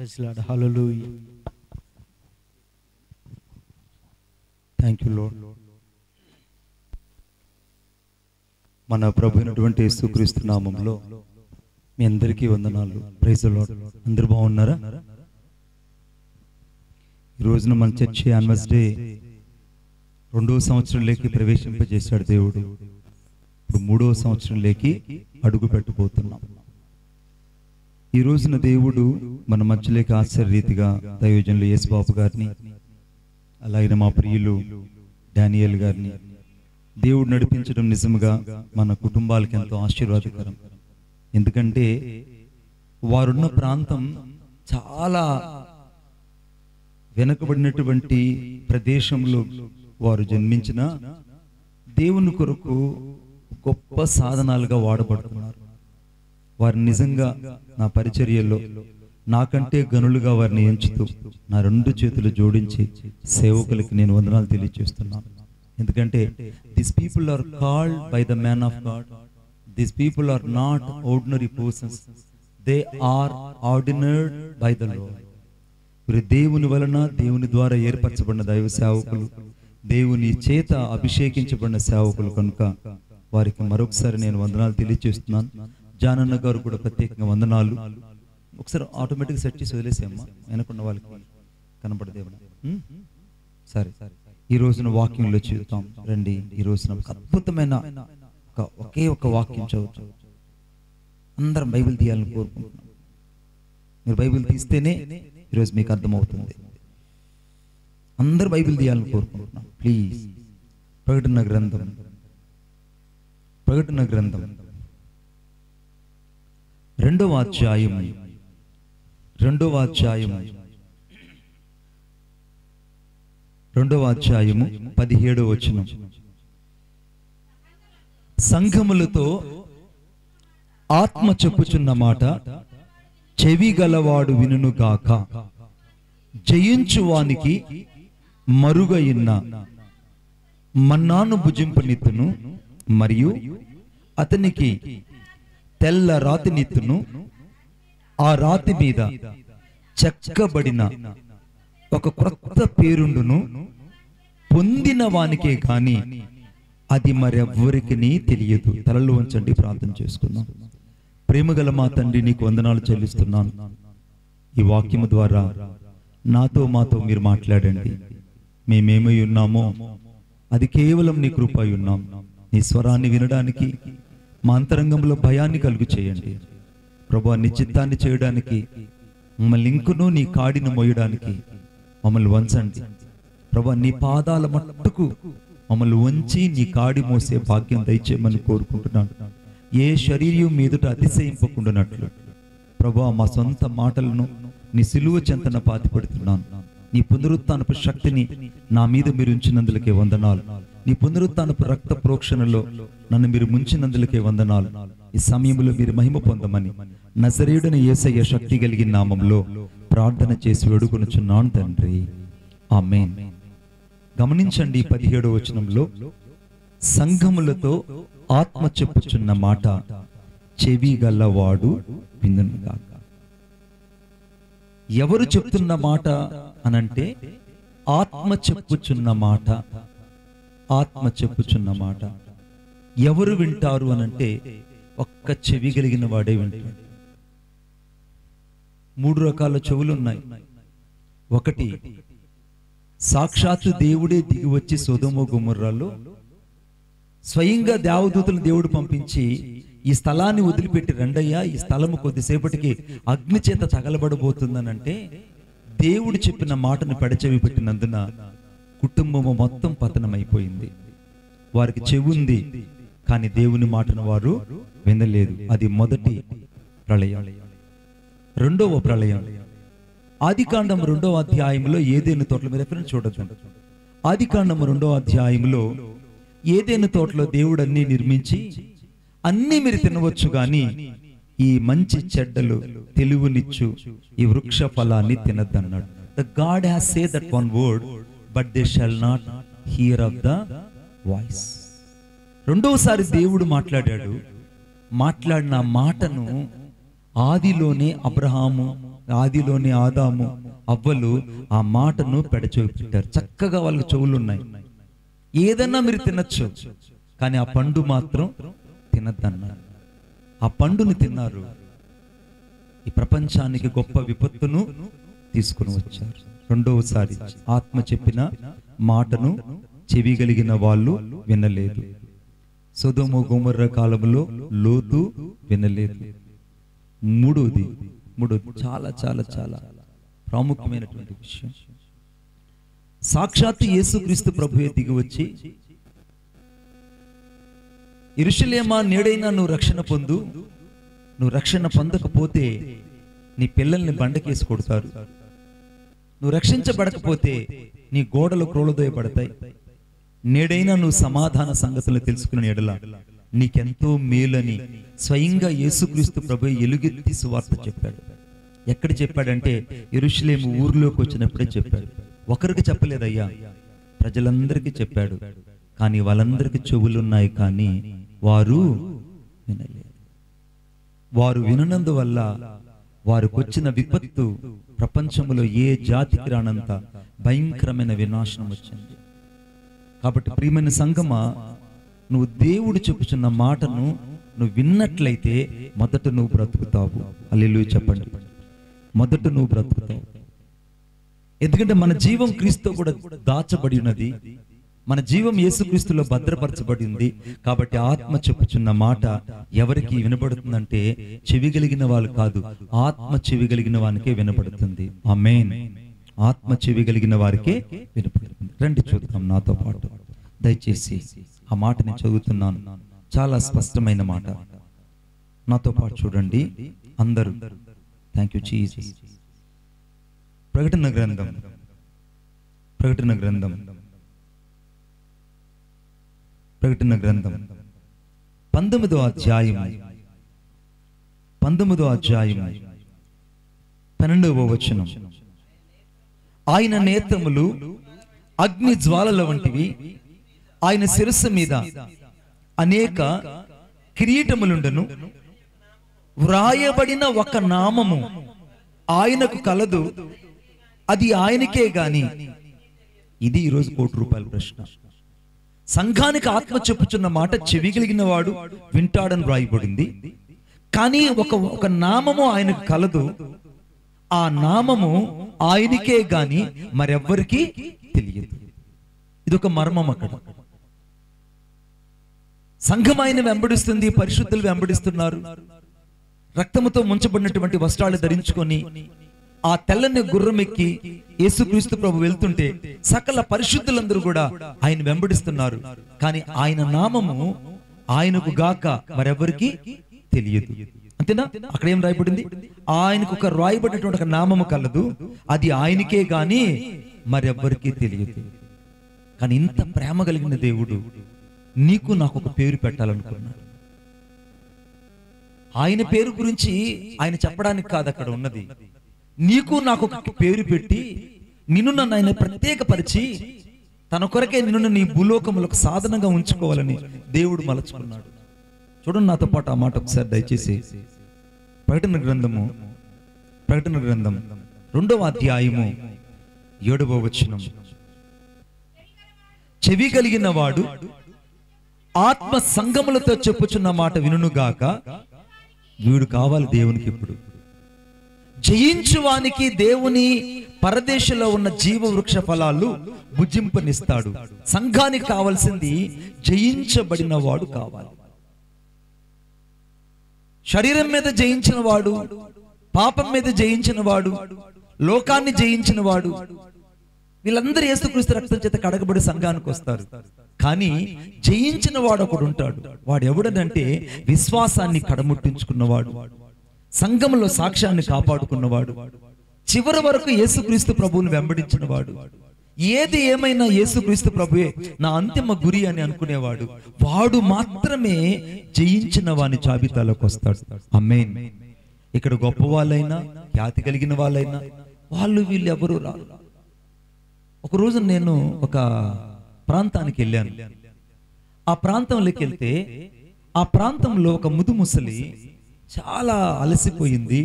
Praise Lord. Hallelujah. Thank you Lord. మన ప్రభు అయినటువంటి యేసుక్రీస్తు నామములో మీ అందరికీ వందనాలు. Praise Lord. అందరూ బాగున్నారా? ఈ రోజున మన చర్చి యాన్యువల్ డే 2వ సంవత్సరంలోకి ప్రవేశింపజేశాడు దేవుడు. ఇప్పుడు 3వ సంవత్సరంలోకి అడుగు పెట్టబోతున్నాం. ఈ రోజున దేవుడు మన మధ్యలోకి ఆశ్చర్యరీతిగా దైవజనులు యేసుబాబు గారిని, అలాగే మా ప్రియులు డానియల్ గారిని దేవుడు నడిపించడం నిజంగా మన కుటుంబాలకి ఎంతో ఆశీర్వాదకరం. ఎందుకంటే వారున్న ప్రాంతం చాలా వెనుకబడినటువంటి ప్రదేశంలో వారు జన్మించిన దేవుని కొరకు గొప్ప సాధనాలుగా వాడబడుతున్నారు. వారు నిజంగా నా పరిచర్యలో నాకంటే గనులుగా వారిని ఎంచుతూ నా 2 చేతులు జోడించి సేవకులకి నేను వందనాలు తెలియజేస్తున్నాను. ఎందుకంటే this people are called by the man of God. This people are not ordinary persons, they are ordained by the Lord. వీరు దేవుని వలన, దేవుని ద్వారా ఏర్పరచబడిన దైవ సేవకులు, దేవుని చేత అభిషేకించబడిన సేవకులు కనుక వారికి మరొకసారి నేను వందనాలు తెలియజేస్తున్నాను. జానన్న గారు కూడా ప్రత్యేకంగా వందనాలు. ఒకసారి ఆటోమేటిక్ సెట్ చేసి వదిలేసేమ్మా, వెనకున్న వాళ్ళకి కనపడదేమన్నా. సరే, ఈ రోజున వాక్యంలో చూద్దాం రండి. ఈ రోజున ఒక అద్భుతమైన ఒకే ఒక వాక్యం చదువుతాం. అందరం బైబిల్ తీయాలని కోరుకుంటున్నాం. మీరు బైబిల్ తీస్తేనే ఈరోజు మీకు అర్థమవుతుంది. అందరు బైబిల్ తీయాలని కోరుకుంటున్నాం. ప్లీజ్. ప్రకటన గ్రంథం 2వ అధ్యాయం 17వ వచనం. సంఘములతో ఆత్మ చెప్పుచున్న మాట చెవి గలవాడు వినుగాక. జయించువానికి మరుగయిన మన్నాను భుజింపనిత్తును, మరియు అతనికి తెల్ల రాతినిత్తును. ఆ రాతి మీద చెక్కబడిన ఒక క్రొత్త పేరుండును, పొందిన వానికే కాని అది మరెవ్వరికి తెలియదు. తలలు వంచండి, ప్రార్థన చేసుకుందాం. ప్రేమగల మా తండ్రి, నీకు వందనాలు చెల్లిస్తున్నాను. ఈ వాక్యము ద్వారా మాతో మీరు మాట్లాడండి. మేమేమై ఉన్నామో అది కేవలం నీ కృప అయి ఉన్నాం. నీ స్వరాన్ని వినడానికి మా అంతరంగంలో భయాన్ని కలుగు చేయండి ప్రభువా. నీ చిత్తాన్ని చేయడానికి మమ్మల్ని ఇంకనూ నీ కాడిని మోయడానికి మమ్మల్ని వంచండి ప్రభువా. నీ పాదాల మట్టుకు మమ్మల్ని వంచి నీ కాడి మోసే భాగ్యం దయచేయమని కోరుకుంటున్నాను. ఏ శరీరం మీదుట అతిశయింపకుండానట్లు ప్రభువా, మా సొంత మాటలను నీ సిలువ చెంతన పాతిపెడుతున్నాను. నీ పునరుత్థానపు శక్తిని నా మీద మీరు ఉంచినందులకే వందనాలు. నీ పునరుత్థానపు రక్త ప్రోక్షణలో నన్ను మీరు ముంచినందులకే వందనాలు. ఈ సమయంలో మీరు మహిమ పొందమని నజరేయుడైన యేసయ్య శక్తి కలిగిన నామంలో ప్రార్థన చేసి వేడుకొనుచున్నాను తండ్రి, ఆమేన్. గమనించండి, 17వ వచనంలో సంఘములతో ఆత్మ చెప్పుచున్న మాట చెవి గలవాడు వినుగాక. ఎవరు చెప్తున్న మాట అనంటే ఆత్మ చెప్పుచున్న మాట. ఆత్మ చెప్పుచున్న మాట ఎవరు వింటారు అనంటే ఒక్క చెవి కలిగిన వాడే వింటాడు. 3 రకాల చెవులు ఉన్నాయి. ఒకటి, సాక్షాత్తు దేవుడే దిగి వచ్చి సొదొమ గొమొర్రాలో స్వయంగా దేవదూతలను దేవుడు పంపించి ఈ స్థలాన్ని వదిలిపెట్టి రండయ్యా, ఈ స్థలము కొద్దిసేపటికి అగ్ని చేత తగలబడబోతుందనంటే దేవుడు చెప్పిన మాటను పెడచెవి పెట్టినందున కుటుంబము మొత్తం పతనమైపోయింది. వారికి చెవి ఉంది, కానీ దేవుని మాటను వారు వినలేదు. అది మొదటి ప్రళయం. 2వ ప్రళయం ఆదికాండం 2వ అధ్యాయంలో ఏదైనా తోటలో, మీరు ఎప్పుడైనా చూడొచ్చు. ఆదికాండం 2వ అధ్యాయంలో ఏదైనా తోటలో దేవుడు అన్ని నిర్మించి అన్ని మీరు తినవచ్చు, కానీ ఈ మంచి చెడ్డలు తెలివినిచ్చు ఈ వృక్ష ఫలాన్ని తినద్దన్నాడు. The God has said that one word, but they shall not hear of the voice. రెండోసారి దేవుడు మాట్లాడాడు. మాట్లాడిన మాటను ఆదిలోనే అబ్రహాము ఆదిలోని ఆదాము అవ్వలు ఆ మాటను పెడచెవి పెట్టారు. చక్కగా వాళ్ళ చెవులు ఉన్నాయి. ఏదన్నా మీరు తినచ్చు, కానీ ఆ పండు మాత్రం తినద్దన్నారు. ఆ పండుని తిన్నారు. ఈ ప్రపంచానికి గొప్ప విపత్తును తీసుకుని వచ్చారు. రెండవసారి ఆత్మ చెప్పిన మాటను చెవి కలిగిన వాళ్ళు వినలేదు. సొదొమ గొమొర్రా కాలంలో లోతు వినలేదు. మూడోది చాలా చాలా చాలా ప్రాముఖ్యమైనటువంటి విషయం, సాక్షాత్తు యేసుక్రీస్తు ప్రభువే దిగి వచ్చి, యెరూషలేమా నేడైనా నువ్వు రక్షణ పొందు, నువ్వు రక్షణ పొందకపోతే నీ పిల్లల్ని బండకేసి కొడతారు, నువ్వు రక్షించబడకపోతే నీ గోడలు క్రోళదోయబడతాయి, నేడైనా నువ్వు సమాధాన సంగతులు తెలుసుకున్న ఎడల నీకెంతో మేలని స్వయంగా యేసుక్రీస్తు ప్రభువే ఎలుగెత్తి సువార్త చెప్పాడు. ఎక్కడ చెప్పాడంటే యెరూషలేము ఊర్లోకి వచ్చినప్పుడే చెప్పాడు. ఒకరికి చెప్పలేదయ్యా, ప్రజలందరికీ చెప్పాడు. కానీ వాళ్ళందరికీ చెవులున్నాయి, కానీ వారు వినలేదు. వారు విననందువల్ల వారికి వచ్చిన విపత్తు ప్రపంచంలో ఏ జాతికి రానంత భయంకరమైన వినాశనం వచ్చింది. కాబట్టి ప్రియమైన సంగమా, నువ్వు దేవుడు చెప్పుచున్న మాటను నువ్వు విన్నట్లయితే మొదట నువ్వు బ్రతుకుతావు. హల్లెలూయా చెప్పండి. మొదట నువ్వు బ్రతుకుతావు. ఎందుకంటే మన జీవం క్రీస్తుతో కూడా దాచబడి ఉన్నది. మన జీవం యేసుక్రీస్తులో భద్రపరచబడి ఉంది. కాబట్టి ఆత్మ చెప్పుచున్న మాట ఎవరికి వినబడుతుందంటే చెవి కలిగిన వాళ్ళు కాదు, ఆత్మ చెవి కలిగిన వానికే వినబడుతుంది. ఆమేన్. ఆత్మ చెవి కలిగిన వారికే వినపడుతుంది. రండి చూద్దాం నాతో పాటు. దయచేసి ఆ మాట నేను చదువుతున్నాను, చాలా స్పష్టమైన మాట. నాతో పాటు చూడండి అందరూ. Thank you Jesus. ప్రకటన గ్రంథం 19వ అధ్యాయం 12వ వచనం. ఆయన నేత్రములు అగ్ని జ్వాలల వంటివి, ఆయన శిరస్సు మీద అనేక కిరీటములుండెను, వ్రాయబడిన ఒక నామము ఆయనకు కలదు, అది ఆయనకే గాని. ఇది ఈరోజు ₹1,00,00,000 ప్రశ్న. సంఘానికి ఆత్మ చెప్పుచున్న మాట చెవి కలిగిన వాడు వింటాడని వ్రాయబడింది. కానీ ఒక నామము ఆయనకు కలదు, ఆ నామము ఆయనకే గాని మరెవ్వరికి తెలియదు. ఇదొక మర్మం. అక్కడ సంఘం ఆయన వెంబడిస్తుంది, పరిశుద్ధులు వెంబడిస్తున్నారు. రక్తముతో ముంచబడినటువంటి వస్త్రాలు ధరించుకొని ఆ తెల్లని గుర్రం ఎక్కి యేసుక్రీస్తు ప్రభు వెళ్తుంటే సకల పరిశుద్ధులందరూ కూడా ఆయన వెంబడిస్తున్నారు. కానీ ఆయన నామము ఆయనకు గాక మరెవరికి తెలియదు. అంతేనా? అక్కడ ఏం రాయబడింది? ఆయనకు ఒక రాయబడినటువంటి ఒక నామము కలదు, అది ఆయనకే గాని మరెవ్వరికి తెలియదు. కానీ ఇంత ప్రేమ కలిగిన దేవుడు నీకు నాకు ఒక పేరు పెట్టాలనుకున్నాడు. ఆయన పేరు గురించి ఆయన చెప్పడానికి కాదు అక్కడ ఉన్నది. నీకు నాకు ఒక పేరు పెట్టి నిన్ను నన్ను ఆయన ప్రత్యేకపరిచి తన కొరకే నిన్ను నీ భూలోకములకు సాధనంగా ఉంచుకోవాలని దేవుడు మలచుకున్నాడు. చూడండి నాతో పాటు ఆ మాట ఒకసారి దయచేసి. ప్రకటన గ్రంథం 2వ అధ్యాయము 7వ వచనం. చెవి కలిగిన వాడు ఆత్మ సంగములతో చెప్పుచున్న మాట వినుగాక. వీడు కావాలి దేవునికి. ఇప్పుడు జయించువానికి దేవుని పరదేశంలో ఉన్న జీవ వృక్ష ఫలాలు భుజింపనిస్తాడు. సంఘానికి కావాల్సింది జయించబడిన వాడు కావాలి. శరీరం మీద జయించిన వాడు, పాపం మీద జయించిన వాడు, లోకాన్ని జయించిన వాడు, వీళ్ళందరూ యేసుక్రీస్తు రక్తం చేత కడగబడి సంఘానికి వస్తారు. కానీ జయించిన వాడు ఒకడు ఉంటాడు. వాడు ఎవడనంటే విశ్వాసాన్ని కడముట్టించుకున్నవాడు, సంఘంలో సాక్ష్యాన్ని కాపాడుకున్నవాడు, చివరి వరకు యేసుక్రీస్తు ప్రభువుని వెంబడించిన వాడు. ఏది ఏమైనా యేసుక్రీస్తు ప్రభువే నా అంతిమ గురి అని అనుకునేవాడు. వాడు మాత్రమే జయించిన వాని జాబితాలోకి వస్తాడు. ఆమేన్. ఇక్కడ గొప్ప వాళ్ళైనా ఖ్యాతి కలిగిన వాళ్ళైనా వాళ్ళు వీళ్ళు ఎవరు రారు. ఒకరోజు నేను ఒక ప్రాంతానికి వెళ్ళాను. ఆ ప్రాంతంలోకి వెళ్తే ఆ ప్రాంతంలో ఒక ముదుముసలి చాలా అలసిపోయింది,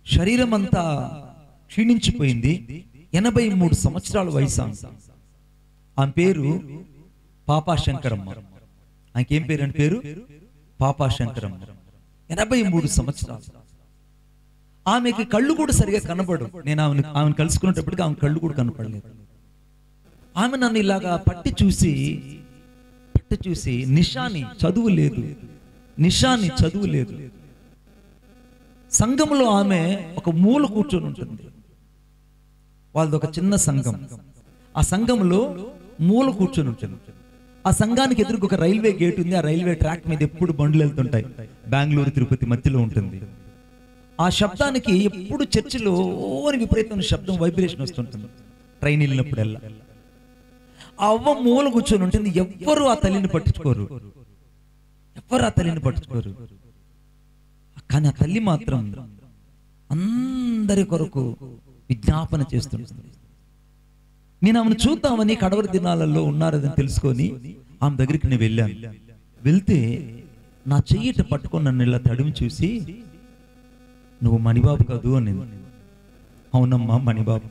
శరీరం అంతా క్షీణించిపోయింది. 83 సంవత్సరాల వయసు. ఆమె పేరు పాపా శంకరమ్మ. ఆమెకేం పేరు అని పేరు? పాపా శంకరమ్మ. 83 సంవత్సరాలు. ఆమెకి కళ్ళు కూడా సరిగా కనపడు. నేను ఆమెను కలుసుకునేటప్పటికి ఆమె కళ్ళు కూడా కనపడలేదు. ఆమె నన్ను ఇలాగా పట్టి చూసి నిషాని చదువు లేదు. సంఘంలో ఆమె ఒక మూల కూర్చొని ఉంటుంది. వాళ్ళది ఒక చిన్న సంఘం. ఆ సంఘంలో మూల కూర్చొని ఉంటుంది. ఆ సంఘానికి ఎదురుకు ఒక రైల్వే గేట్ ఉంది. ఆ రైల్వే ట్రాక్ మీద ఎప్పుడు బండ్లు వెళ్తుంటాయి. బెంగళూరు తిరుపతి మధ్యలో ఉంటుంది. ఆ శబ్దానికి ఎప్పుడు చర్చిలో విపరీతమైన శబ్దం, వైబ్రేషన్ వస్తుంటుంది ట్రైన్ వెళ్ళినప్పుడల్లా. ఆ అవ్వ మూల కూర్చొని ఉంటుంది. ఎవ్వరు ఆ తల్లిని పట్టించుకోరు. కానీ ఆ తల్లి మాత్రం అందరి కొరకు విజ్ఞాపన చేస్తుంటుంది. నేను ఆమెను చూద్దామని కడవరి దినాలలో ఉన్నారని తెలుసుకొని ఆమె దగ్గరికి నేను వెళ్ళాను. వెళ్తే నా చెయ్యిట పట్టుకొని నన్ను ఇలా తడిమి చూసి, నువ్వు మణిబాబు కాదు అని. అవునమ్మా, మణిబాబు.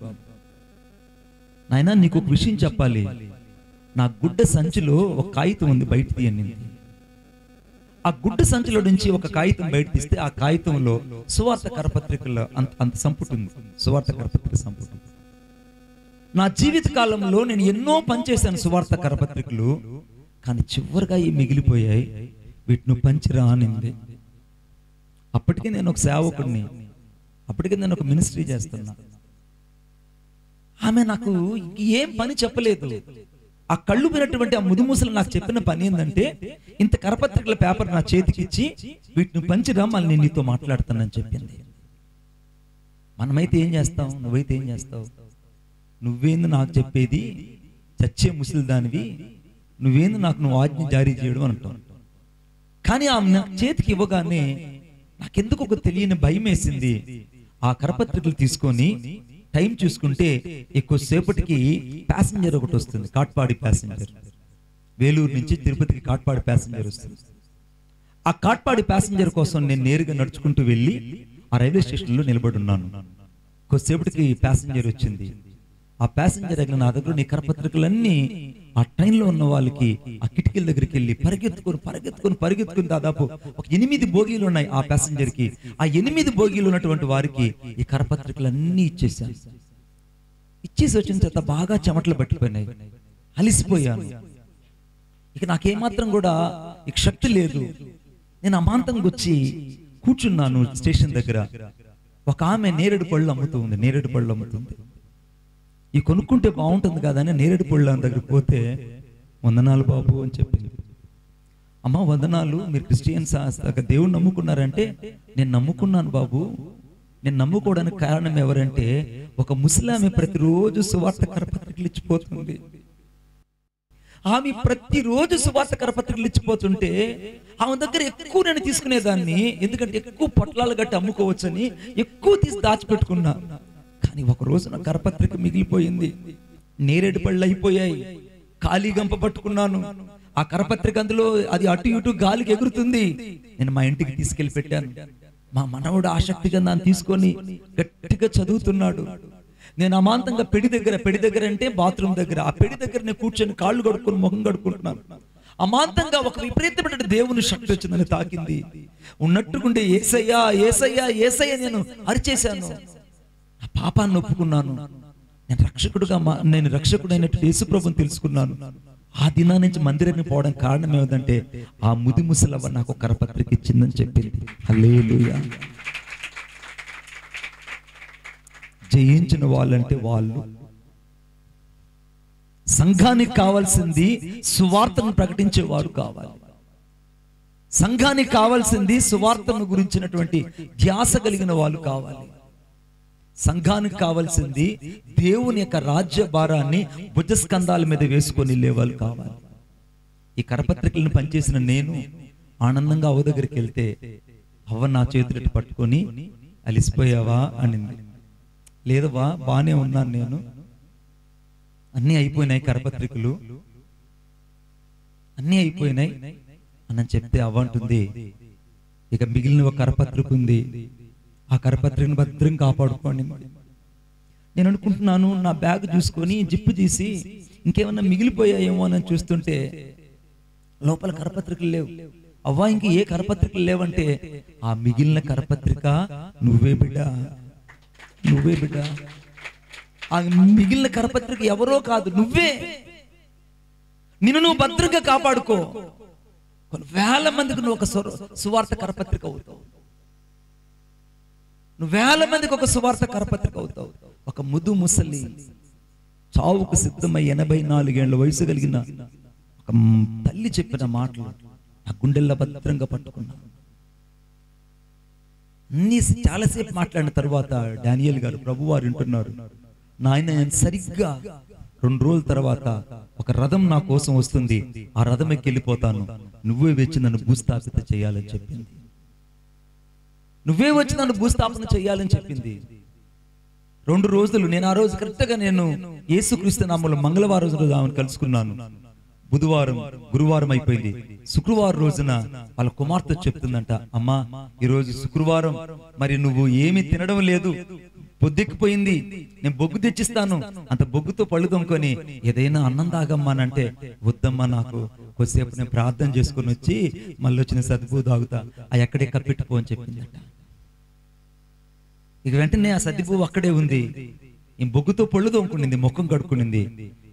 నాయనా, నీకు ఒక విషయం చెప్పాలి. నా గుడ్డ సంచిలో ఒక కాగితం ఉంది, బయట తీయండి. ఆ గుడ్డ సంచిలో నుంచి ఒక కాగితం బయట తీస్తే ఆ కాగితంలో సువార్త కరపత్రికలో అంత సంపుటి ఉంది. సువార్త కరపత్రిక సంపుటి. నా జీవిత కాలంలో నేను ఎన్నో పనిచేశాను సువార్త కరపత్రికలు, కానీ చివరిగా ఇవి మిగిలిపోయాయి. వీటిని పంచిరా అనింది. అప్పటికే నేను ఒక సేవకుడిని, అప్పటికే నేను ఒక మినిస్ట్రీ చేస్తున్నా. ఆమె నాకు ఏం పని చెప్పలేదు. ఆ కళ్ళు వినటువంటి ఆ ముదుమూసలు నాకు చెప్పిన పని ఏంటంటే, ఇంత కరపత్రికల పేపర్ నా చేతికి ఇచ్చి వీటిని పంచిరా, మళ్ళీ నేను నీతో మాట్లాడుతానని చెప్పింది. మనమైతే ఏం చేస్తాం? నువ్వైతే ఏం చేస్తావు? నువ్వేంది నాకు చెప్పేది? చచ్చే ముసలి దానివి, నువ్వేంది నువ్వు ఆజ్ఞ జారీ చేయడం అంటావు. కానీ ఆమె నా చేతికి ఇవ్వగానే నాకెందుకు ఒక తెలియని భయం వేసింది. ఆ కరపత్రికలు తీసుకొని టైం చూసుకుంటే ఎక్కువసేపటికి ప్యాసింజర్ ఒకటి వస్తుంది, కాట్పాడి ప్యాసింజర్. వేలూరు నుంచి తిరుపతికి కాట్పాడి ప్యాసింజర్ వస్తుంది. ఆ కాట్పాడి ప్యాసింజర్ కోసం నేను నేరుగా నడుచుకుంటూ వెళ్ళి ఆ రైల్వే స్టేషన్లో నిలబడి ఉన్నాను. కొద్దిసేపటికి ప్యాసింజర్ వచ్చింది. ఆ ప్యాసింజర్ దగ్గర నా దగ్గర నీ కరపత్రికలన్నీ ఆ ట్రైన్లో ఉన్న వాళ్ళకి ఆ కిటికీల దగ్గరికి వెళ్ళి పరిగెత్తుకుని దాదాపు ఒక 8 బోగీలు ఉన్నాయి ఆ ప్యాసింజర్కి. ఆ 8 బోగీలు ఉన్నటువంటి వారికి ఈ కరపత్రికలన్నీ ఇచ్చేసాను. ఇచ్చేసి వచ్చిన తర్వాత బాగా చెమటలు పట్టిపోయినాయి, అలిసిపోయాను. ఇక నాకేమాత్రం కూడా ఇక శక్తి లేదు. నేను అమాంతంగా వచ్చి కూర్చున్నాను స్టేషన్ దగ్గర. ఒక ఆమె నేరేడు పళ్ళు అమ్ముతుంది. ఈ కొనుక్కుంటే బాగుంటుంది కదా అని నేరేడు పళ్ళ దగ్గరికి పోతే, వందనాలు బాబు అని చెప్పింది. అమ్మ వందనాలు, మీరు క్రిస్టియన్స్ దేవుణ్ణి నమ్ముకున్నారంటే, నేను నమ్ముకున్నాను బాబు. నేను నమ్ముకోవడానికి కారణం ఎవరంటే, ఒక ముస్లామే ప్రతిరోజు సువార్త కరపత్రికలు ఇచ్చిపోతుంది. ఆమె ప్రతిరోజు సువార్త కరపత్రికలు ఇచ్చిపోతుంటే ఆమె దగ్గర ఎక్కువ నేను తీసుకునేదాన్ని. ఎందుకంటే ఎక్కువ పొట్లాలు గట్టి అమ్ముకోవచ్చని ఎక్కువ తీసి దాచిపెట్టుకున్నా. కానీ ఒక రోజు నా కరపత్రిక మిగిలిపోయింది. నేరేడు పళ్ళు అయిపోయాయి. ఖాళీ గంప పట్టుకున్నాను. ఆ కరపత్రిక అందులో అది అటు ఇటు గాలికి ఎగురుతుంది. నేను మా ఇంటికి తీసుకెళ్లి పెట్టాను. మా మనవడు ఆసక్తిగా దాన్ని తీసుకొని గట్టిగా చదువుతున్నాడు. నేను అమాంతంగా పెడి దగ్గర అంటే బాత్రూమ్ దగ్గర, ఆ పెడి దగ్గర నేను కూర్చొని కాళ్ళు కడుక్కొని ముఖం కడుక్కుంటున్నాను. అమాంతంగా ఒక విపరీతమైన దేవుని శక్తి వచ్చిందని తాకింది. ఉన్నట్టుకుంటే ఏసయ్యా ఏసయ్యా ఏసయ్య నేను అరిచేశాను. ఆ పాపాన్ని ఒప్పుకున్నాను. నేను రక్షకుడైనట్టు యేసుప్రభుని తెలుసుకున్నాను. ఆ దినా నుంచి మందిరాన్ని పోవడం కారణం ఏమిటంటే, ఆ ముది ముసలవ్వ నాకు కరపత్రిక ఇచ్చిందని చెప్పింది. హల్లెలూయా. జయించిన వాళ్ళంటే వాళ్ళు. సంఘానికి కావాల్సింది సువార్తను ప్రకటించేవారు కావాలి. సంఘానికి కావాల్సింది సువార్తను గురించినటువంటి ధ్యాస కలిగిన వాళ్ళు కావాలి. సంఘానికి కావాల్సింది దేవుని యొక్క రాజ్య భారాన్ని భుజస్కంధాల మీద వేసుకొని వెళ్ళేవాళ్ళు కావాలి. ఈ కరపత్రికలను పనిచేసిన నేను ఆనందంగా అవ్వ దగ్గరికి వెళ్తే, అవ్వ నా చేతులెట్టు పట్టుకొని, అలిసిపోయావా అనింది. లేదవా, బానే ఉన్నాను నేను, అన్నీ అయిపోయినాయి, కరపత్రికలు అన్నీ అయిపోయినాయి అని చెప్తే అవ్వ అంటుంది, ఇక మిగిలిన ఒక కరపత్రిక ఉంది, ఆ కరపత్రికను భద్రం కాపాడుకోండి. నేను అనుకుంటున్నాను, నా బ్యాగ్ చూసుకొని జిప్పు తీసి ఇంకేమన్నా మిగిలిపోయాయేమో అని చూస్తుంటే లోపల కరపత్రికలు లేవు. అవ్వా, ఇంక ఏ కరపత్రికలు లేవంటే ఆ మిగిలిన కరపత్రిక నువ్వే బిడ్డ, నువ్వే బిడ్డ. ఆ మిగిలిన కరపత్రిక ఎవరో కాదు, నువ్వే. నిన్ను నువ్వు భద్రంగా కాపాడుకో. కొన్ని వేల మందికి నువ్వు ఒక సువార్త కరపత్రిక అవుతావు. నువ్వు వేల మందికి ఒక సువార్త కరపత్రిక అవుతావు. ఒక ముసలి చావుకు సిద్ధమై 84 ఏళ్ల వయసు కలిగిన ఒక తల్లి చెప్పిన మాటలు ఆ గుండెల్లో భద్రంగా పట్టుకున్నాను. అన్ని చాలాసేపు మాట్లాడిన తర్వాత డానియేల్ గారు ప్రభువారు వింటున్నారు, నాయన నేను సరిగ్గా 2 రోజుల తర్వాత ఒక రథం నా కోసం వస్తుంది, ఆ రథం ఎక్కి వెళ్ళిపోతాను, నువ్వే వచ్చి నన్ను భూస్థాపిత చేయాలని చెప్పింది. నువ్వే వచ్చి నన్ను భూస్థాపన చేయాలని చెప్పింది. 2 రోజులు నేను ఆ రోజు కరెక్ట్గా నేను యేసుక్రీస్తు నామములో మంగళవారం రోజు ఆమెను కలుసుకున్నాను. బుధవారం గురువారం అయిపోయింది. శుక్రవారం రోజున వాళ్ళ కుమార్తె చెప్తుందంట, అమ్మా ఈరోజు శుక్రవారం, మరి నువ్వు ఏమి తినడం లేదు, పొద్దెక్కిపోయింది, నేను బొగ్గు తెచ్చిస్తాను, అంత బొగ్గుతో పళ్ళు తొమ్ముకొని ఏదైనా అన్నం తాగమ్మానంటే వద్దమ్మా, నాకు కొద్దిసేపు నేను ప్రార్థన చేసుకుని వచ్చి మళ్ళీ వచ్చిన సద్దిపూ తాగుతా, ఆ ఎక్కడే కప్పెట్టుకో అని చెప్పిందట. ఇక వెంటనే ఆ సద్దిపువ్వు అక్కడే ఉంది. ఈ బొగ్గుతో పళ్ళు తోముకునింది, ముఖం కడుక్కునింది.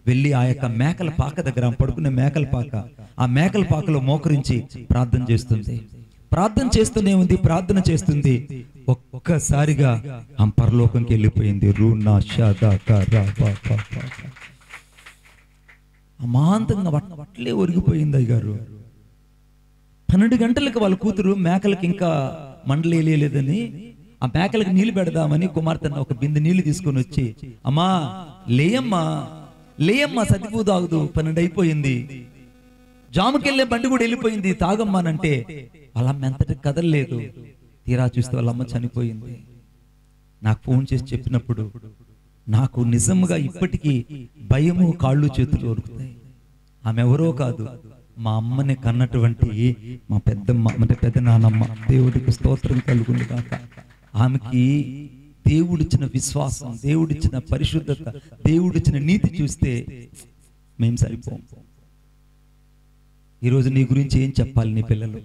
వెళ్ళి ఆ యొక్క మేకల పాక దగ్గర పడుకునే మేకల పాక, ఆ మేకల పాకలో మోకరించి ప్రార్థన చేస్తుంది. ప్రార్థన చేస్తూనే ఉంది, ప్రార్థన చేస్తుంది. ఒక్కసారిగా ఆ పరలోకంకి వెళ్ళిపోయింది. అమాంతంగా వట్లే ఒరిగిపోయింది. అయ్యగారు 12 గంటలకు వాళ్ళ కూతురు మేకలకి ఇంకా మండలేలేదని ఆ మేకలకు నీళ్లు పెడదామని కుమార్తె ఒక బిందె నీళ్లు తీసుకొని వచ్చి, అమ్మా లేయమ్మా లేయమ్మా, సద్దిపూ తాగుదు, 12 అయిపోయింది, జాముకెళ్ళే బండి కూడా వెళ్ళిపోయింది, తాగమ్మానంటే వాళ్ళ మెంతటి కదలలేదు. తీరా చూస్తే వాళ్ళమ్మ చనిపోయింది. నాకు ఫోన్ చేసి చెప్పినప్పుడు నాకు నిజంగా ఇప్పటికీ భయము, కాళ్ళు చేతులు వరుకుతాయి. ఆమె ఎవరో కాదు, మా అమ్మని కన్నటువంటి మా పెద్దమ్మ, అంటే పెద్ద నానమ్మ. దేవుడికి స్తోత్రం కలుగును కాక. ఆమెకి దేవుడిచ్చిన విశ్వాసం, దేవుడిచ్చిన పరిశుద్ధత, దేవుడిచ్చిన నీతి చూస్తే మేము సరిపోం. ఈరోజు నీ గురించి ఏం చెప్పాలి? నీ పిల్లలు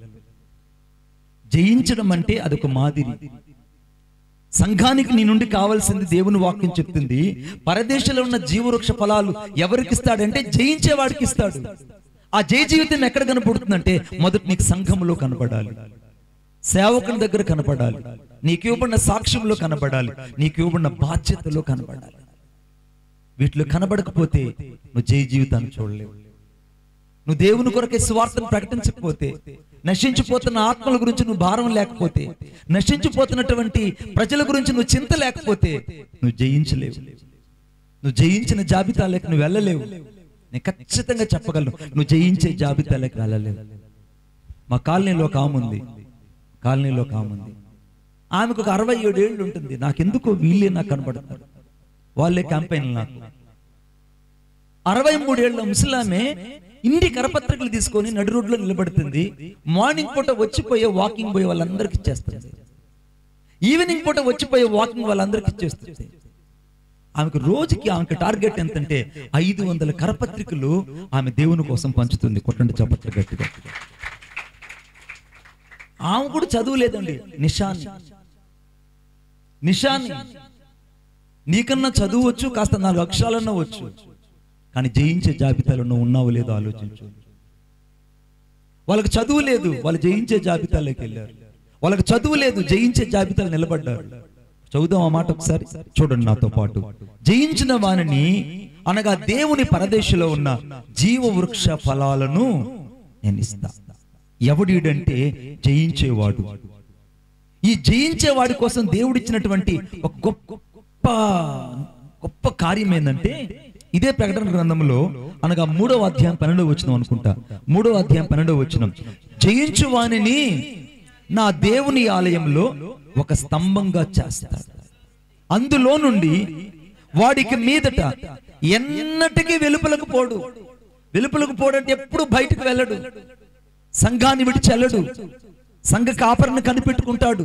జయించడం అంటే అదొక మాదిరి. సంఘానికి నీ నుండి కావాల్సింది దేవుని వాక్యం చెప్తుంది, పరదేశంలో ఉన్న జీవవృక్ష ఫలాలు ఎవరికి ఇస్తాడంటే జయించేవాడికి ఇస్తాడు. ఆ జయ జీవితం ఎక్కడ కనపడుతుందంటే మొదట నీకు సంఘంలో కనపడాలి, సేవకుని దగ్గర కనపడాలి, నీకు ఇవ్వబడిన సాక్ష్యంలో కనపడాలి, నీకు ఇవ్వబడిన బాధ్యతలో కనపడాలి. వీటిలో కనబడకపోతే నువ్వు జయ జీవితాన్ని చూడలేవు. నువ్వు దేవుని కొరకే సువార్తను ప్రకటించకపోతే, నశించిపోతున్న ఆత్మల గురించి నువ్వు భారం లేకపోతే, నశించిపోతున్నటువంటి ప్రజల గురించి నువ్వు చింత లేకపోతే నువ్వు జయించలేవు. నువ్వు జయించిన జాబితాలోకి నువ్వు వెళ్ళలేవు. నేను ఖచ్చితంగా చెప్పగలను, నువ్వు జయించే జాబితాలోకి వెళ్ళలేవు. మా కాలనీలో ఒక ఆమె ఉంది, ఆమెకు ఒక 67 ఏళ్ళు ఉంటుంది. నాకెందుకో వీళ్ళే నాకు కనబడతారు, వాళ్ళే క్యాంపెయిన్. నాకు 63 ఏళ్ళ ముసలామే ఇండి కరపత్రికలు తీసుకొని నడి రోడ్లో నిలబడుతుంది. మార్నింగ్ పూట వచ్చిపోయే వాకింగ్ పోయే వాళ్ళందరికి ఇచ్చేస్తుంది, ఈవినింగ్ పూట వచ్చిపోయే వాకింగ్ వాళ్ళందరికి ఇచ్చేస్తుంది. ఆమెకు రోజుకి ఆమెకు టార్గెట్ ఎంతంటే 500 కరపత్రికలు ఆమె దేవుని కోసం పంచుతుంది. కొట్టండి చప్పట్లు గట్టిగా. ఆమె కూడా చదువు లేదండి, నిషాని. నీకన్నా చదువు వచ్చు, కాస్త 4 అక్షరాలన్నా వచ్చు, కానీ జయించే జాబితాలో నువ్వు ఉన్నావు లేదో ఆలోచించు. వాళ్ళకి చదువు లేదు, వాళ్ళు జయించే జాబితాలోకి వెళ్ళారు. వాళ్ళకి చదువు లేదు, జయించే జాబితాలు నిలబడ్డారు. చదువుదాం ఆ మాట ఒకసారి, చూడండి నాతో పాటు. జయించిన వానిని అనగా దేవుని పరదేశంలో ఉన్న జీవవృక్ష ఫలాలను నేను ఇస్తా. ఎవడీడంటే జయించేవాడు. ఈ జయించేవాడి కోసం దేవుడిచ్చినటువంటి ఒక గొప్ప కార్యం ఏంటంటే, ఇదే ప్రకటన గ్రంథంలో అనగా 3వ అధ్యాయం 12వ వచనం అనుకుంటా, 3వ అధ్యాయం 12వ వచనం, జయించు వానిని నా దేవుని ఆలయంలో ఒక స్తంభంగా చేస్తాడు, అందులో నుండి వాడికి మీదట ఎన్నటికీ వెలుపలకు పోడు. వెలుపలకు పోడంటే ఎప్పుడు బయటకు వెళ్ళడు, సంఘాన్ని విడిచి వెళ్ళడు, సంఘ కాపరిని కనిపెట్టుకుంటాడు,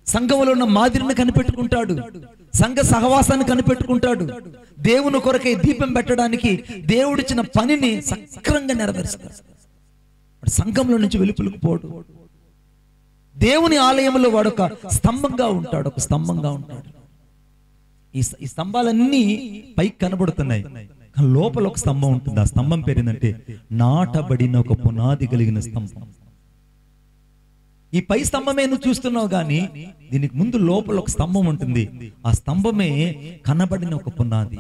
సంఘంలో ఉన్న మాదిరిని కనిపెట్టుకుంటాడు, సంఘ సహవాసాన్ని కనిపెట్టుకుంటాడు, దేవుని కొరకై దీపం పెట్టడానికి దేవుడిచ్చిన పనిని సక్రంగా నెరవేరుస్తాడు. సంఘంలో నుంచి వెలుపలకు పోడు. దేవుని ఆలయంలో వాడు ఒక స్తంభంగా ఉంటాడు, ఒక స్తంభంగా ఉంటాడు. ఈ స్తంభాలన్నీ పైకి కనబడుతున్నాయి, కానీ లోపల ఒక స్తంభం ఉంటుంది. ఆ స్తంభం పేరేందంటే నాటబడిన ఒక పునాది కలిగిన స్తంభం. ఈ పై స్తంభమే నువ్వు చూస్తున్నావు, కానీ దీనికి ముందు లోపల ఒక స్తంభం ఉంటుంది. ఆ స్తంభమే కనబడిన ఒక పునాది.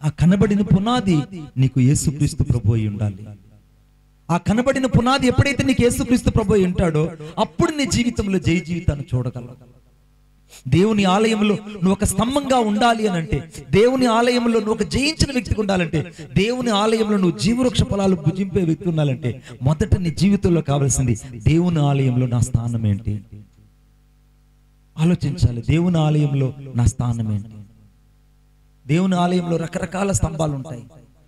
ఆ కనబడిన పునాది నీకు యేసుక్రీస్తు ప్రభువు అయి ఉండాలి. ఆ కనబడిన పునాది ఎప్పుడైతే నీకు యేసుక్రీస్తు ప్రభువు అయి ఉంటాడో అప్పుడు నీ జీవితంలో జయ జీవితాన్ని చూడగలవు. దేవుని ఆలయంలో నువ్వు ఒక స్తంభంగా ఉండాలి అని అంటే, దేవుని ఆలయంలో నువ్వు ఒక జయించిన వ్యక్తిగా ఉండాలంటే, దేవుని ఆలయంలో నువ్వు జీవవృక్ష ఫలాలు భుజింపే వ్యక్తి ఉండాలంటే, మొదట నీ జీవితంలో కావాల్సింది దేవుని ఆలయంలో నా స్థానం ఏంటి ఆలోచించాలి. దేవుని ఆలయంలో నా స్థానం ఏంటి? దేవుని ఆలయంలో రకరకాల స్తంభాలు ఉంటాయి.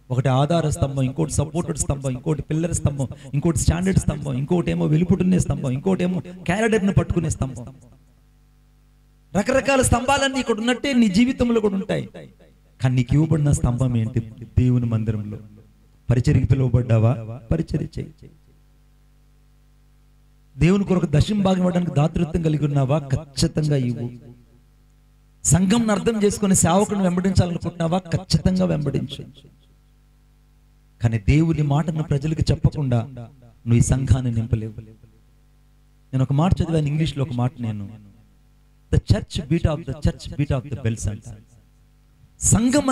ఒకటి ఆధార స్తంభం, ఇంకోటి సపోర్టెడ్ స్తంభం, ఇంకోటి పిల్లర్ స్తంభం, ఇంకోటి స్టాండర్డ్ స్తంభం, ఇంకోటి ఏమో వెలుపుటునే స్తంభం, ఇంకోటి ఏమో క్యాలెండర్ను పట్టుకునే స్తంభం. రకరకాల స్తంభాలన్నీ ఇక్కడ ఉన్నట్టే నీ జీవితంలో కూడా ఉంటాయి. కానీ నీకు ఇవ్వబడిన స్తంభం ఏంటి? దేవుని మందిరంలో పరిచర్యకి పిలువబడ్డావా? పరిచర్య చేయి. దేవుని కొరకు దశమ భాగం ఇవ్వడానికి దాతృత్వం కలిగి ఉన్నావా? ఖచ్చితంగా ఇవ్వు. సంఘంను అర్థం చేసుకుని సేవకుని వెంబడించాలనుకుంటున్నావా? ఖచ్చితంగా వెంబడించు. కానీ దేవుని మాటను ప్రజలకు చెప్పకుండా నువ్వు ఈ సంఘాన్ని నింపలేవు. నేను ఒక మాట చదివాను ఇంగ్లీష్లో, ఒక మాట నేను the church beat of the bells అంటారు. సంఘం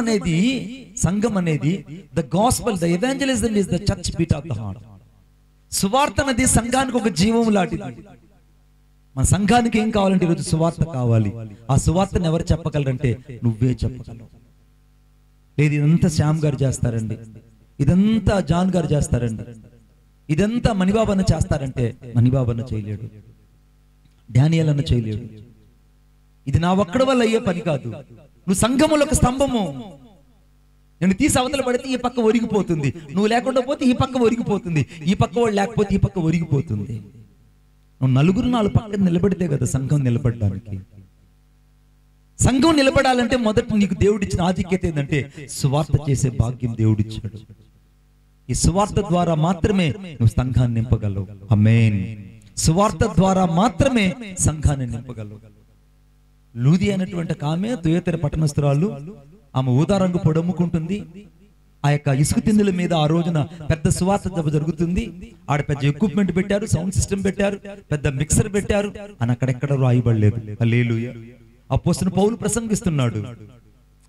అనేది the gospel, the evangelism is the church beat of the heart. సువార్త అనేది సంఘానికి ఒక జీవం లాంటిది. మన సంఘానికి ఏం కావాలంటే ఈరోజు సువార్త కావాలి. ఆ సువార్తను ఎవరు చెప్పగలరంటే నువ్వే చెప్పగలవు. లేదు ఇదంతా శ్యామ్ గారు చేస్తారండి, ఇదంతా జాన్ గారు చేస్తారండి, ఇదంతా మణిబాబన్న చేస్తారంటే మణిబాబన్న చేయలేడు, డానియల్ అన్న చేయలేడు. ఇది నా ఒక్కడి వల్ల అయ్యే పని కాదు. నువ్వు సంఘములో ఒక స్తంభము. నేను తీసి అవతల పడితే ఈ పక్క ఒరిగిపోతుంది, నువ్వు లేకుండా పోతే ఈ పక్క ఒరిగిపోతుంది, ఈ పక్క వాడు లేకపోతే ఈ పక్క ఒరిగిపోతుంది. నువ్వు నలుగురు నాలుగు పక్కన నిలబడితే కదా సంఘం నిలబడడానికి. సంఘం నిలబడాలంటే మొదట నీకు దేవుడిచ్చిన ఆధిక్యత ఏంటంటే సువార్త చేసే భాగ్యం దేవుడిచ్చాడు. ఈ సువార్త ద్వారా మాత్రమే నువ్వు సంఘాన్ని నింపగలవు. ఆమేన్. సువార్త ద్వారా మాత్రమే సంఘాన్ని నింపగలవు. లూది అనేటువంటి ఆమె తుయతెర పట్టణస్తురాలు. ఆమె ఊదా రంగు పొడమ్ముకుంటుంది. ఆ యొక్క ఇసుక తిందుల మీద ఆ రోజున పెద్ద సువార్త సభ జరుగుతుంది. ఆడ పెద్ద ఎక్విప్మెంట్ పెట్టారు, సౌండ్ సిస్టమ్ పెట్టారు, పెద్ద మిక్సర్ పెట్టారు అని అక్కడెక్కడ రాయబడలేదు. హల్లెలూయా. అపోస్తలుడు పౌలు ప్రసంగిస్తున్నాడు,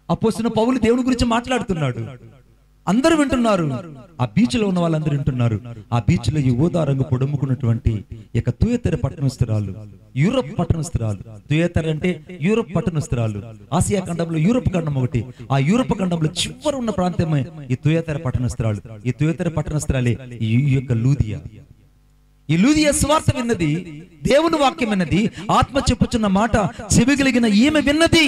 అపోస్తలుడు పౌలు దేవుని గురించి మాట్లాడుతున్నాడు. అందరూ వింటున్నారు. ఆ బీచ్ లో ఉన్న వాళ్ళందరూ వింటున్నారు. ఆ బీచ్ లో ఈ ఊదా రంగు పొడమ్ముకున్నటువంటి ఇక తుయతెర పట్టణస్తురాలు, యూరోప్ పట్టణస్తురాలు. తుయతెర అంటే యూరోప్ పట్టణస్తురాలు. ఆసియా ఖండంలో యూరోప్ ఖండం ఒకటి. ఆ యూరోప్ ఖండంలో చివరి ఉన్న ప్రాంతమే ఈ తుయతెర పట్టణస్తురాలు. ఈ తుయతెర పట్టణస్తురాలే ఈ యొక్క లూదియా. ఈ లూదియా సువార్త విన్నది, దేవుని వాక్యం విన్నది, ఆత్మ చెప్పుచున్న మాట చెవిగలిగిన ఈమె విన్నది.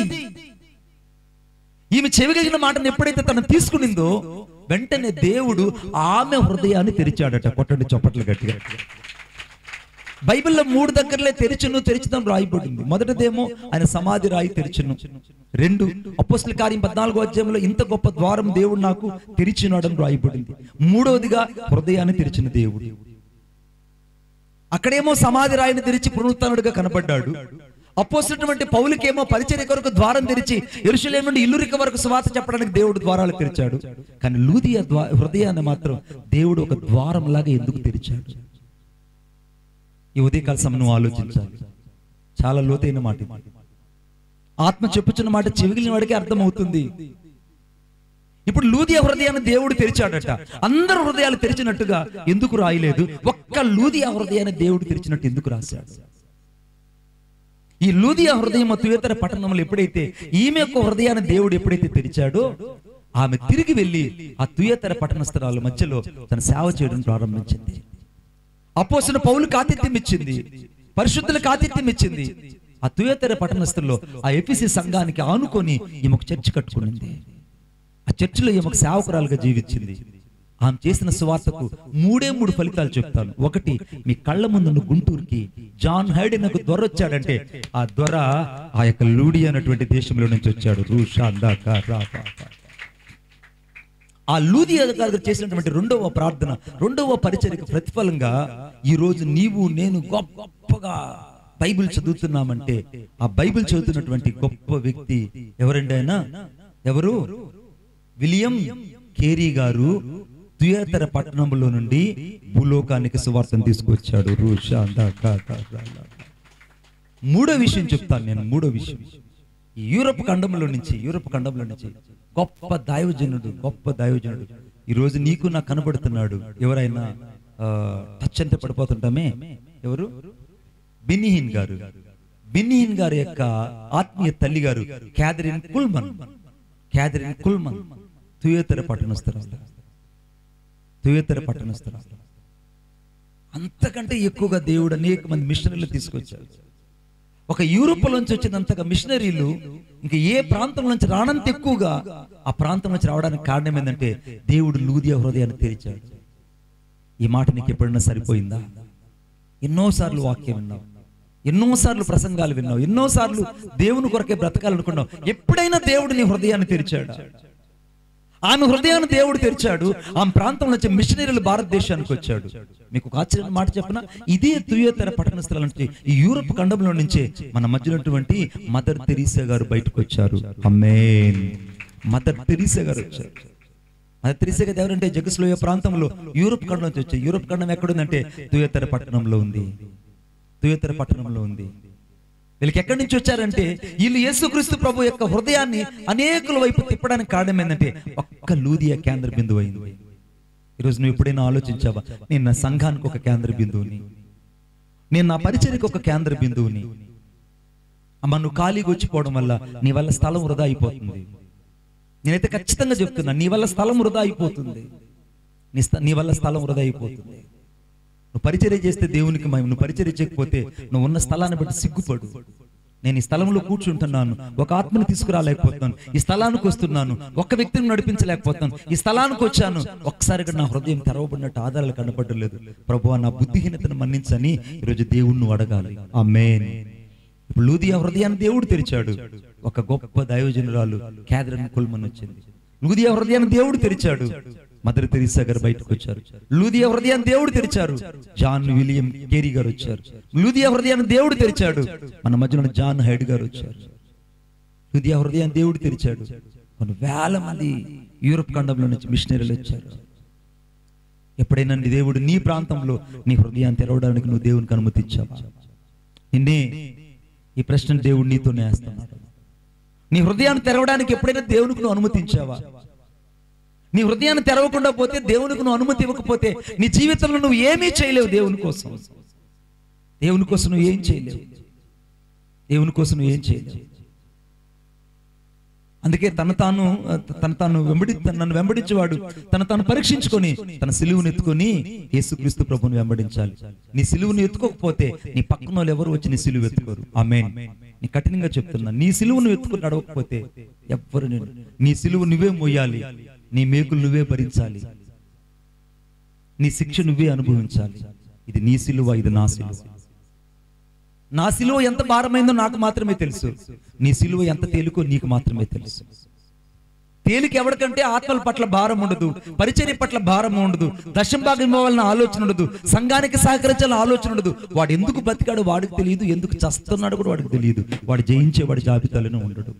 ఈమె చెవిగలిగిన మాటను ఎప్పుడైతే తను తీసుకునిందో వెంటనే దేవుడు ఆమె హృదయాన్ని తెరిచాడట. కొట్టండి చప్పట్లు గట్టిగా. బైబిల్లో 3 దగ్గరలే తెరిచుదాం రాయబడింది. మొదటిదేమో ఆయన సమాధి రాయి తెరిచును. 2 అపోస్తలుల కార్యం 14వ అధ్యాయంలో ఇంత గొప్ప ద్వారం దేవుడు నాకు తెరిచినాడని రాయబడింది. 3వదిగా హృదయాన్ని తెరిచిన దేవుడు. అక్కడేమో సమాధి రాయిని తెరిచి పునరుత్థానుడిగా కనబడ్డాడు. అపోస్తలుడైన పౌలుకేమో పరిచర్య కొరకు ద్వారం తెరిచి యెరూషలేము నుండి ఇల్లురిక వరకు సువార్త చెప్పడానికి దేవుడు ద్వారాలు తెరిచాడు. కానీ లూదియా హృదయాన్ని మాత్రం దేవుడు ఒక ద్వారం లాగా ఎందుకు తెరిచాడు? ఈ ఉదయకాల సమయం ఆలోచించాలి. చాలా లోతైన మాట. ఆత్మ చెప్పుచున్న మాట చెవిగిలిన వాడికి అర్థమవుతుంది. ఇప్పుడు లూదియా హృదయాన్ని దేవుడు తెరిచాడట. అందరు హృదయాలు తెరిచినట్టుగా ఎందుకు రాయలేదు? ఒక్క లూదియా హృదయాన్ని దేవుడు తెరిచినట్టు ఎందుకు రాశాడు? ఈ లూదియా హృదయం తుయతెర పట్టణంలో ఎప్పుడైతే ఈమె యొక్క హృదయాన్ని దేవుడు ఎప్పుడైతే తెరిచాడో ఆమె తిరిగి వెళ్ళి ఆ తుయతెర పట్టణస్థురాల మధ్యలో తన సేవ చేయడం ప్రారంభించింది. అపోస్తలుడు పౌలుకు ఆతిథ్యం ఇచ్చింది, పరిశుద్ధులకు ఆతిథ్యం ఇచ్చింది. ఆ తుయతెర పట్టణస్థుల్లో ఆ ఎఫెసీ సంఘానికి ఆనుకొని ఈమెకు చర్చి కట్టుకునింది. ఆ చర్చిలో ఈమెకు సేవకురాలుగా జీవించింది. ఆమె చేసిన సువార్తకు 3 ఫలితాలు చెప్తాను. ఒకటి, మీ కళ్ళ ముందు గుంటూరుకి జాన్ హైడ్ అనే ఒక దొర వచ్చాడంటే ఆ దొర ఆ యొక్క లూడి అనేటువంటి దేశంలో నుంచి వచ్చాడు. ఆ లూదియా గారు చేసినటువంటి రెండవ ప్రార్థన, రెండవ పరిచర్యకు ప్రతిఫలంగా ఈ రోజు నీవు నేను గొప్పగా బైబిల్ చదువుతున్నామంటే ఆ బైబిల్ చదువుతున్నటువంటి గొప్ప వ్యక్తి ఎవరండి ఆయన? ఎవరు? విలియం కేరీ గారు తుయతర పట్టణంలో నుండి భూలోకానికి సువార్తను తీసుకొచ్చాడు. మూడో విషయం చెప్తాను నేను. మూడో విషయం, యూరప్ ఖండంలో నుంచి గొప్ప దైవజనుడు ఈ రోజు నీకు నాకు కనబడుతున్నాడు. ఎవరైనా టచ్ అంటే పడిపోతుంటామే. ఎవరు? బెన్నీహిన్ గారు యొక్క ఆత్మీయ తల్లి గారు క్యాథరిన్ కుల్మన్ తుయతర పట్టణస్థురాలు. అంతకంటే ఎక్కువగా దేవుడు అనేక మంది మిషనరీలు తీసుకొచ్చారు. ఒక యూరోప్ నుంచి వచ్చినంతగా మిషనరీలు ఇంకా ఏ ప్రాంతం నుంచి రానంత ఎక్కువగా ఆ ప్రాంతం నుంచి రావడానికి కారణం ఏంటంటే దేవుడు లూదియా హృదయాన్ని తెరిచాడు. ఈ మాట నీకు ఎప్పుడైనా సరిపోయిందా? ఎన్నోసార్లు వాక్యం విన్నావు, ఎన్నోసార్లు ప్రసంగాలు విన్నావు, ఎన్నోసార్లు దేవుని కొరకే బ్రతకాలనుకున్నావు. ఎప్పుడైనా దేవుడు నీ హృదయాన్ని తెరిచాడు? ఆమె హృదయాన్ని దేవుడు తెరిచాడు. ఆమె ప్రాంతం నుంచి మిషనరీలు భారతదేశానికి వచ్చాడు. మీకు ఒక ఆశ్చర్యమైన మాట చెప్పిన, ఇదే తుయతర పట్టణ స్థలం నుంచి ఈ యూరప్ ఖండంలో నుంచే మన మధ్యనటువంటి మదర్ తెరీసా గారు బయటకు వచ్చారు. ఆమేన్. మదర్ తెరీసా గారు వచ్చారు. మదర్ తెరీసా గారు ఎవరంటే జగస్లోయ ప్రాంతంలో యూరప్ ఖండం నుంచి వచ్చారు. యూరప్ ఖండం ఎక్కడుందంటే తుయతర పట్టణంలో ఉంది. వీళ్ళకి ఎక్కడి నుంచి వచ్చారంటే వీళ్ళు యేసుక్రీస్తు ప్రభు యొక్క హృదయాన్ని అనేకుల వైపు తిప్పడానికి కారణం ఏంటంటే ఒక్క లూదియా కేంద్ర బిందువు అయింది. ఈరోజు నువ్వు ఎప్పుడైనా ఆలోచించావా, నేను నా సంఘానికి ఒక కేంద్ర బిందువుని, నేను నా పరిచర్యకు ఒక కేంద్ర బిందువుని. అమ్మ, నువ్వు ఖాళీగా వచ్చిపోవడం వల్ల నీ వల్ల స్థలం వృధా అయిపోతుంది. నేనైతే ఖచ్చితంగా చెప్తున్నా, నీ వల్ల స్థలం వృధా అయిపోతుంది. నీ వల్ల స్థలం వృధా అయిపోతుంది. నువ్వు పరిచర్య చేస్తే దేవునికి మహిమ, నువ్వు పరిచర్య చేయకపోతే నువ్వు ఉన్న స్థలాన్ని బట్టి సిగ్గుపడు. నేను ఈ స్థలంలో కూర్చుంటున్నాను, ఒక ఆత్మను తీసుకురాలేకపోతున్నాను. ఈ స్థలానికి వస్తున్నాను, ఒక్క వ్యక్తిని నడిపించలేకపోతున్నాను. ఈ స్థలానికి వచ్చాను, ఒక్కసారిగా నా హృదయం తెరవబడినట్టు ఆధారాలు కనపడలేదు. ప్రభువా, నా బుద్ధిహీనతను మన్నించని ఈరోజు దేవుణ్ణి అడగాలి. ఆమేన్. ఇప్పుడు లూదియా హృదయాన్ని దేవుడు తెరిచాడు. ఒక గొప్ప దైవజనురాలు క్యాథరిన్ కుల్మన్ వచ్చింది. లూదియా హృదయాన్ని దేవుడు తెరిచాడు. మదర్ తెరీసా గారు బయటకు వచ్చారు. లూదియా హృదయాన్ని దేవుడు తెరిచారు. జాన్ విలియం కేరీ గారు వచ్చారు. లూదియా హృదయాన్ని దేవుడు తెరిచాడు. మన మధ్యలో జాన్ హైడ్ గారు వచ్చారు. లూదియా హృదయాన్ని దేవుడు తెరిచాడు. కొన్ని వేల మంది యూరప్ ఖండంలో నుంచి మిషనరీలు వచ్చారు. ఎప్పుడైనా దేవుడు నీ ప్రాంతంలో నీ హృదయాన్ని తెరవడానికి నువ్వు దేవునికి అనుమతించావా? నిన్నే ఈ ప్రశ్న దేవుడు నీతోనే వేస్తున్నాడు. నీ హృదయాన్ని తెరవడానికి ఎప్పుడైనా దేవునికి నువ్వు అనుమతించావా? నీ హృదయాన్ని తెరవకుండా పోతే, దేవునికి నువ్వు అనుమతి ఇవ్వకపోతే నీ జీవితంలో నువ్వు ఏమీ చేయలేవు. దేవుని కోసం నువ్వు ఏం చేయలేవు. అందుకే నన్ను వెంబడించేవాడు తను పరీక్షించుకొని తన సిలువును ఎత్తుకొని యేసుక్రీస్తు ప్రభువుని వెంబడించాలి. నీ సిలువును ఎత్తుకోకపోతే నీ పక్కన వాళ్ళు ఎవరు వచ్చి నీ సిలువు ఎత్తుకోరు. ఆమేన్. నీ కఠినంగా చెప్తున్నా, నీ సిలువును ఎత్తుకుని నడవకపోతే ఎవ్వరు నీ సిలువు నువ్వే మోయాలి. నీ మేకులు నువ్వే భరించాలి. నీ శిక్ష నువ్వే అనుభవించాలి. ఇది నీ సిలువ, ఇది నా సిలువ. నా సిలువ ఎంత భారమైందో నాకు మాత్రమే తెలుసు. నీ సిలువ ఎంత తేలికో నీకు మాత్రమే తెలుసు. తేలిక ఎవరికంటే ఆత్మల పట్ల భారం ఉండదు, పరిచర్య పట్ల భారం ఉండదు, దశం భాగం ఇవ్వాలన్న ఆలోచన ఉండదు, సంఘానికి సహకరించాలని ఆలోచన ఉండదు. వాడు ఎందుకు బతికాడో వాడికి తెలియదు, ఎందుకు చస్తున్నాడు కూడా వాడికి తెలియదు. వాడు జయించేవాడి జాబితాలోనే ఉండడు.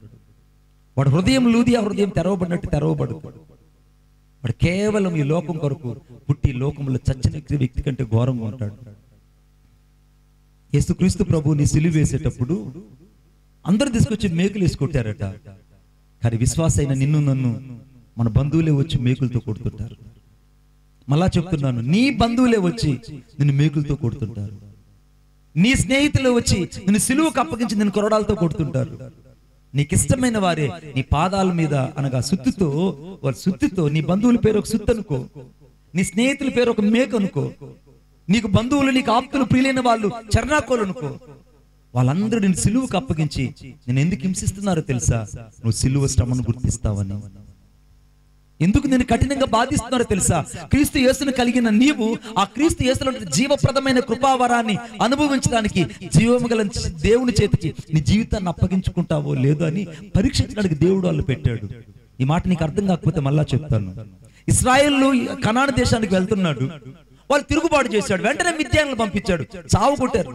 వాడు హృదయం లూదియా హృదయం తెరవబడినట్టు తెరవబడు. వాడు కేవలం ఈ లోకం కొరకు పుట్టి లోకంలో చచ్చిన వ్యక్తి కంటే ఘోరంగా ఉంటాడు. యేసుక్రీస్తు ప్రభువుని సిలువ వేసేటప్పుడు అందరూ తీసుకొచ్చి మేకులు వేసి కొట్టారట. కానీ విశ్వాస అయిన నిన్ను నన్ను మన బంధువులే వచ్చి మేకులతో కొడుతుంటారు. మళ్ళా చెప్తున్నాను, నీ బంధువులే వచ్చి నిన్ను మేకులతో కొడుతుంటారు. నీ స్నేహితులు వచ్చి నిన్ను సిలువకు అప్పగించి నిన్ను కొరడాలతో కొడుతుంటారు. నీకు ఇష్టమైన వారే నీ పాదాల మీద అనగా సుత్తితో నీ బంధువుల పేరు ఒక సుత్తు అనుకో, నీ స్నేహితుల పేరు ఒక మేక అనుకో, నీకు బంధువులు నీకు ఆప్తులు ప్రియులైన వాళ్ళు చర్నాకోలు అనుకో. వాళ్ళందరూ నేను సిలువకు అప్పగించి నేను ఎందుకు హింసిస్తున్నారో తెలుసా? నువ్వు సిలువ శ్రమను గుర్తిస్తావని. ఎందుకు నేను కఠినంగా బాధిస్తున్నారో తెలుసా? క్రీస్తు యేసును కలిగిన నీవు ఆ క్రీస్తు యేసులో జీవప్రదమైన కృపావరాన్ని అనుభవించడానికి జీవము గల దేవుని చేతికి నీ జీవితాన్ని అప్పగించుకుంటావో లేదో అని పరీక్షించడానికి దేవుడు వాళ్ళు పెట్టాడు. ఈ మాట నీకు అర్థం కాకపోతే మళ్ళా చెప్తాను. ఇశ్రాయేలు కనాను దేశానికి వెళ్తున్నాడు, వాళ్ళు తిరుగుబాటు చేశాడు. వెంటనే మిద్యానులను పంపించాడు, చావు కొట్టారు.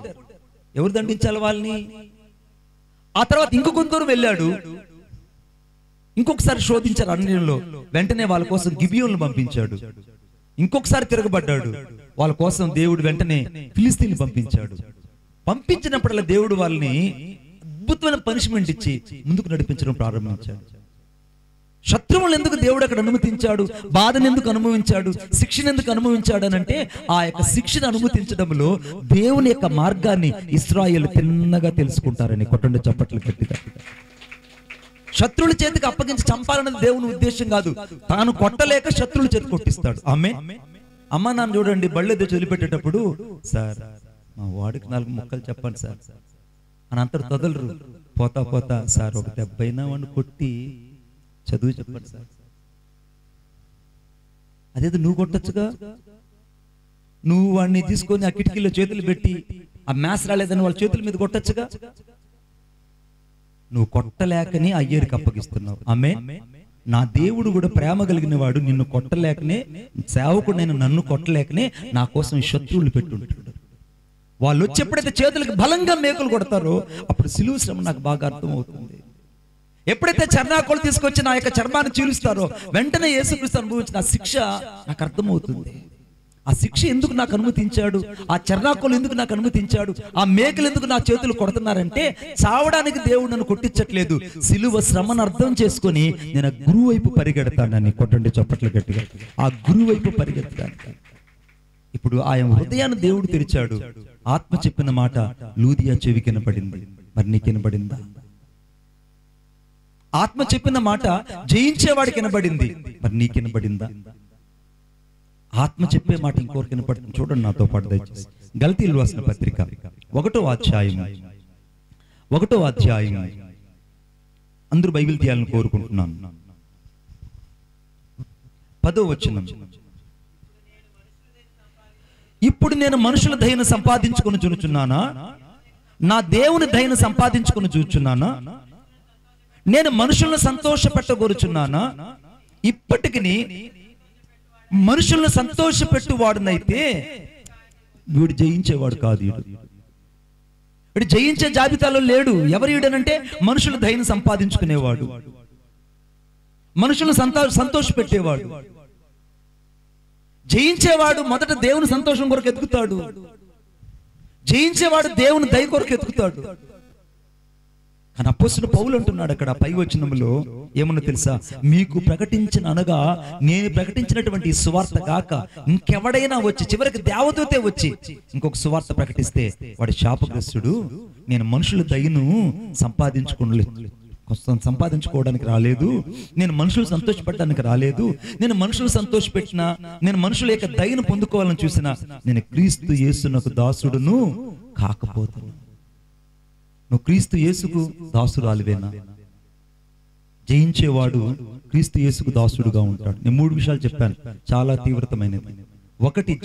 ఎవరు దండించాలి వాళ్ళని? ఆ తర్వాత ఇంకొందరు వెళ్ళాడు, ఇంకొకసారి శోధించారు అరణ్యంలో. వెంటనే వాళ్ళ కోసం గిబియోను పంపించాడు. ఇంకొకసారి తిరగబడ్డాడు, వాళ్ళ కోసం దేవుడు వెంటనే ఫిలిస్తీన్లు పంపించాడు. పంపించినప్పుడల్లా దేవుడు వాళ్ళని అద్భుతమైన పనిష్మెంట్ ఇచ్చి ముందుకు నడిపించడం ప్రారంభించాడు. శత్రువులు ఎందుకు దేవుడు అక్కడ అనుమతించాడు? బాధను ఎందుకు అనుభవించాడు? శిక్షను ఎందుకు అనుభవించాడు అని అంటే, ఆ యొక్క శిక్షను అనుమతించడంలో దేవుని యొక్క మార్గాన్ని ఇశ్రాయేలు తిన్నగా తెలుసుకుంటారని. కొట్టండి చప్పట్లు గట్టిగా. శత్రువుల చేతికి అప్పగించి చంపాలన్నది దేవుని ఉద్దేశం కాదు. తాను కొట్టలేక శత్రువుల చేతి కొట్టిస్తాడు. అమ్మ నాన్న చూడండి, బళ్ళేదో వదిలిపెట్టేటప్పుడు, సార్ మా వాడికి 4 ముక్కలు చెప్పండి సార్ అని అంతరు తొదలరు. పోతా పోతా, సార్ ఒక 70 వాడిని కొట్టి చదువు చెప్పండి సార్. అదేదో నువ్వు కొట్టచ్చుగా, నువ్వు వాడిని తీసుకొని ఆ కిటికీలో చేతులు పెట్టి ఆ మ్యాథ్స్ రాలేదని వాళ్ళ చేతుల మీద కొట్టచ్చుగా. నువ్వు కొట్టలేకనే అయ్యేరికి అప్పగిస్తున్నావు. నా దేవుడు కూడా ప్రేమ కలిగిన వాడు, నిన్ను కొట్టలేకనే, సేవకుడు నేను నన్ను కొట్టలేకనే నా కోసం శత్రువులు పెట్టుంటాడు. వాళ్ళు వచ్చి ఎప్పుడైతే చేతులకు బలంగా మేకులు కొడతారో అప్పుడు సిలువ శ్రమ నాకు బాగా అర్థం అవుతుంది. ఎప్పుడైతే చర్నాకోలు తీసుకొచ్చి నా యొక్క చర్మాన్ని చీలుస్తారో వెంటనే యేసుక్రీస్తు అనుభవించిన ఆ శిక్ష నాకు అర్థమవుతుంది. ఆ శిక్ష ఎందుకు నాకు అనుమతించాడు? ఆ చర్నాకోలు ఎందుకు నాకు అనుమతించాడు? ఆ మేకలు ఎందుకు నా చేతులు కొడుతున్నారంటే, చావడానికి దేవుడు నన్ను కొట్టించట్లేదు, సిలువ శ్రమను అర్థం చేసుకొని నేను గురువు వైపు పరిగెడతానని. కొట్టండి చప్పట్లు గట్టిగా. ఆ గురువు వైపు పరిగెత్తడానికి ఇప్పుడు ఆయన హృదయాన్ని దేవుడు తెరిచాడు. ఆత్మ చెప్పిన మాట లూదియా చెవి కినబడింది, మరి నీకు వినబడిందా? ఆత్మ చెప్పిన మాట జయించేవాడికి వినబడింది, మరి నీకు వినబడిందా? ఆత్మ చెప్పే మాట ఇంకోరికి వినపడుతుంది. చూడండి నాతో పాటు దయచేసి. గలతీయులకు రాసిన పత్రిక 1వ అధ్యాయం అందరూ బైబిల్ తీయాలని కోరుకుంటున్నాను. 10వ వచనం. ఇప్పుడు నేను మనుషుల దయను సంపాదించుకొని చూచున్నానా, నా దేవుని దయను సంపాదించుకొని చూచున్నానా? నేను మనుషులను సంతోష పెట్టగోరుచున్నానా? ఇప్పటికి మనుషులను సంతోష పెట్టువాడునైతే వీడు జయించేవాడు కాదు. వీడు జయించే జాబితాలో లేడు. ఎవరు వీడనంటే మనుషుల దయను సంపాదించుకునేవాడు, మనుషులను సంతోష పెట్టేవాడు. జయించేవాడు మొదట దేవుని సంతోషం కొరకు ఎదుగుతాడు. జయించేవాడు దేవుని దయ కొరకు ఎదుగుతాడు. కానీ అపోస్తలుడు పౌలు అంటున్నాడు అక్కడ పై వచనంలో ఏమన్నా తెలుసా? మీకు ప్రకటించిన అనగా నేను ప్రకటించినటువంటి సువార్త కాక ఇంకెవడైనా వచ్చి, చివరికి దేవదూతే వచ్చి ఇంకొక సువార్త ప్రకటిస్తే వాడి శాపగ్రస్తుడు. నేను మనుషుల దయను సంపాదించుకోవడానికి రాలేదు, నేను మనుషులు సంతోషపెట్టడానికి రాలేదు, నేను మనుషులు సంతోషపెట్టినా, నేను మనుషుల యొక్క దయను పొందుకోవాలని చూసినా నేను క్రీస్తు యేసునకు దాసుడును కాకపోతాను. నువ్వు క్రీస్తు యేసుకు దాసురాలివేనా? జయించేవాడు క్రీస్తు యేసుకు దాసుడుగా ఉంటాడు. నేను 3 విషయాలు చెప్పాను, చాలా తీవ్రతమైనది. 1,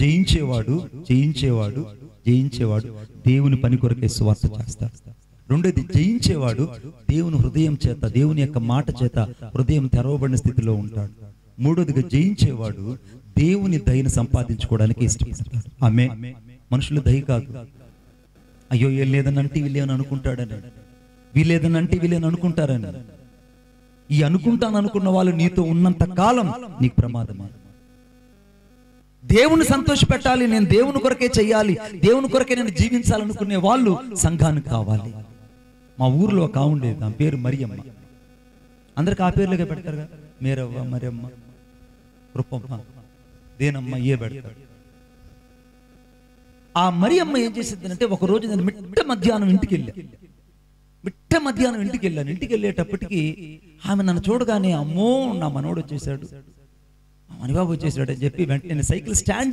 జయించేవాడు దేవుని పని కొరకే సువార్త చేస్తాడు. 2, జయించేవాడు దేవుని హృదయం చేత, దేవుని యొక్క మాట చేత హృదయం తెరవబడిన స్థితిలో ఉంటాడు. 3, జయించేవాడు దేవుని దయను సంపాదించుకోవడానికి ఇష్టపడతాడు. మనుషుల దయ కాదు. అయ్యో వీళ్ళు లేదని అంటే వీళ్ళేమని అనుకుంటాడని, వీళ్ళేదని అంటే వీళ్ళని అనుకుంటారని. ఈ అనుకుంటాను అనుకున్న వాళ్ళు నీతో ఉన్నంత కాలం నీకు ప్రమాదమే. దేవుని సంతోష పెట్టాలి, నేను దేవుని కొరకే చెయ్యాలి, దేవుని కొరకే నేను జీవించాలనుకునే వాళ్ళు సంఘానికి కావాలి. మా ఊర్లో ఒక ఉండేది, దాని పేరు మరియమ్మ. అందరికి ఆ పేర్లుగా పెడతారుగా, మేరవ్వ, మరియమ్మ, కృపమ్మ, దేనమ్మ, ఏ పెడతారు. ఆ మరియమ్మ ఏం చేసింది అంటే, ఒక రోజు నేను మిట్ట మధ్యాహ్నం ఇంటికి వెళ్ళాను. ఇంటికి వెళ్ళేటప్పటికి ఆమె నన్ను చూడగానే, అమ్మో నా మనోడు వచ్చేసాడు, మణిబాబు వచ్చేసాడు అని చెప్పి వెంటనే సైకిల్ స్టాండ్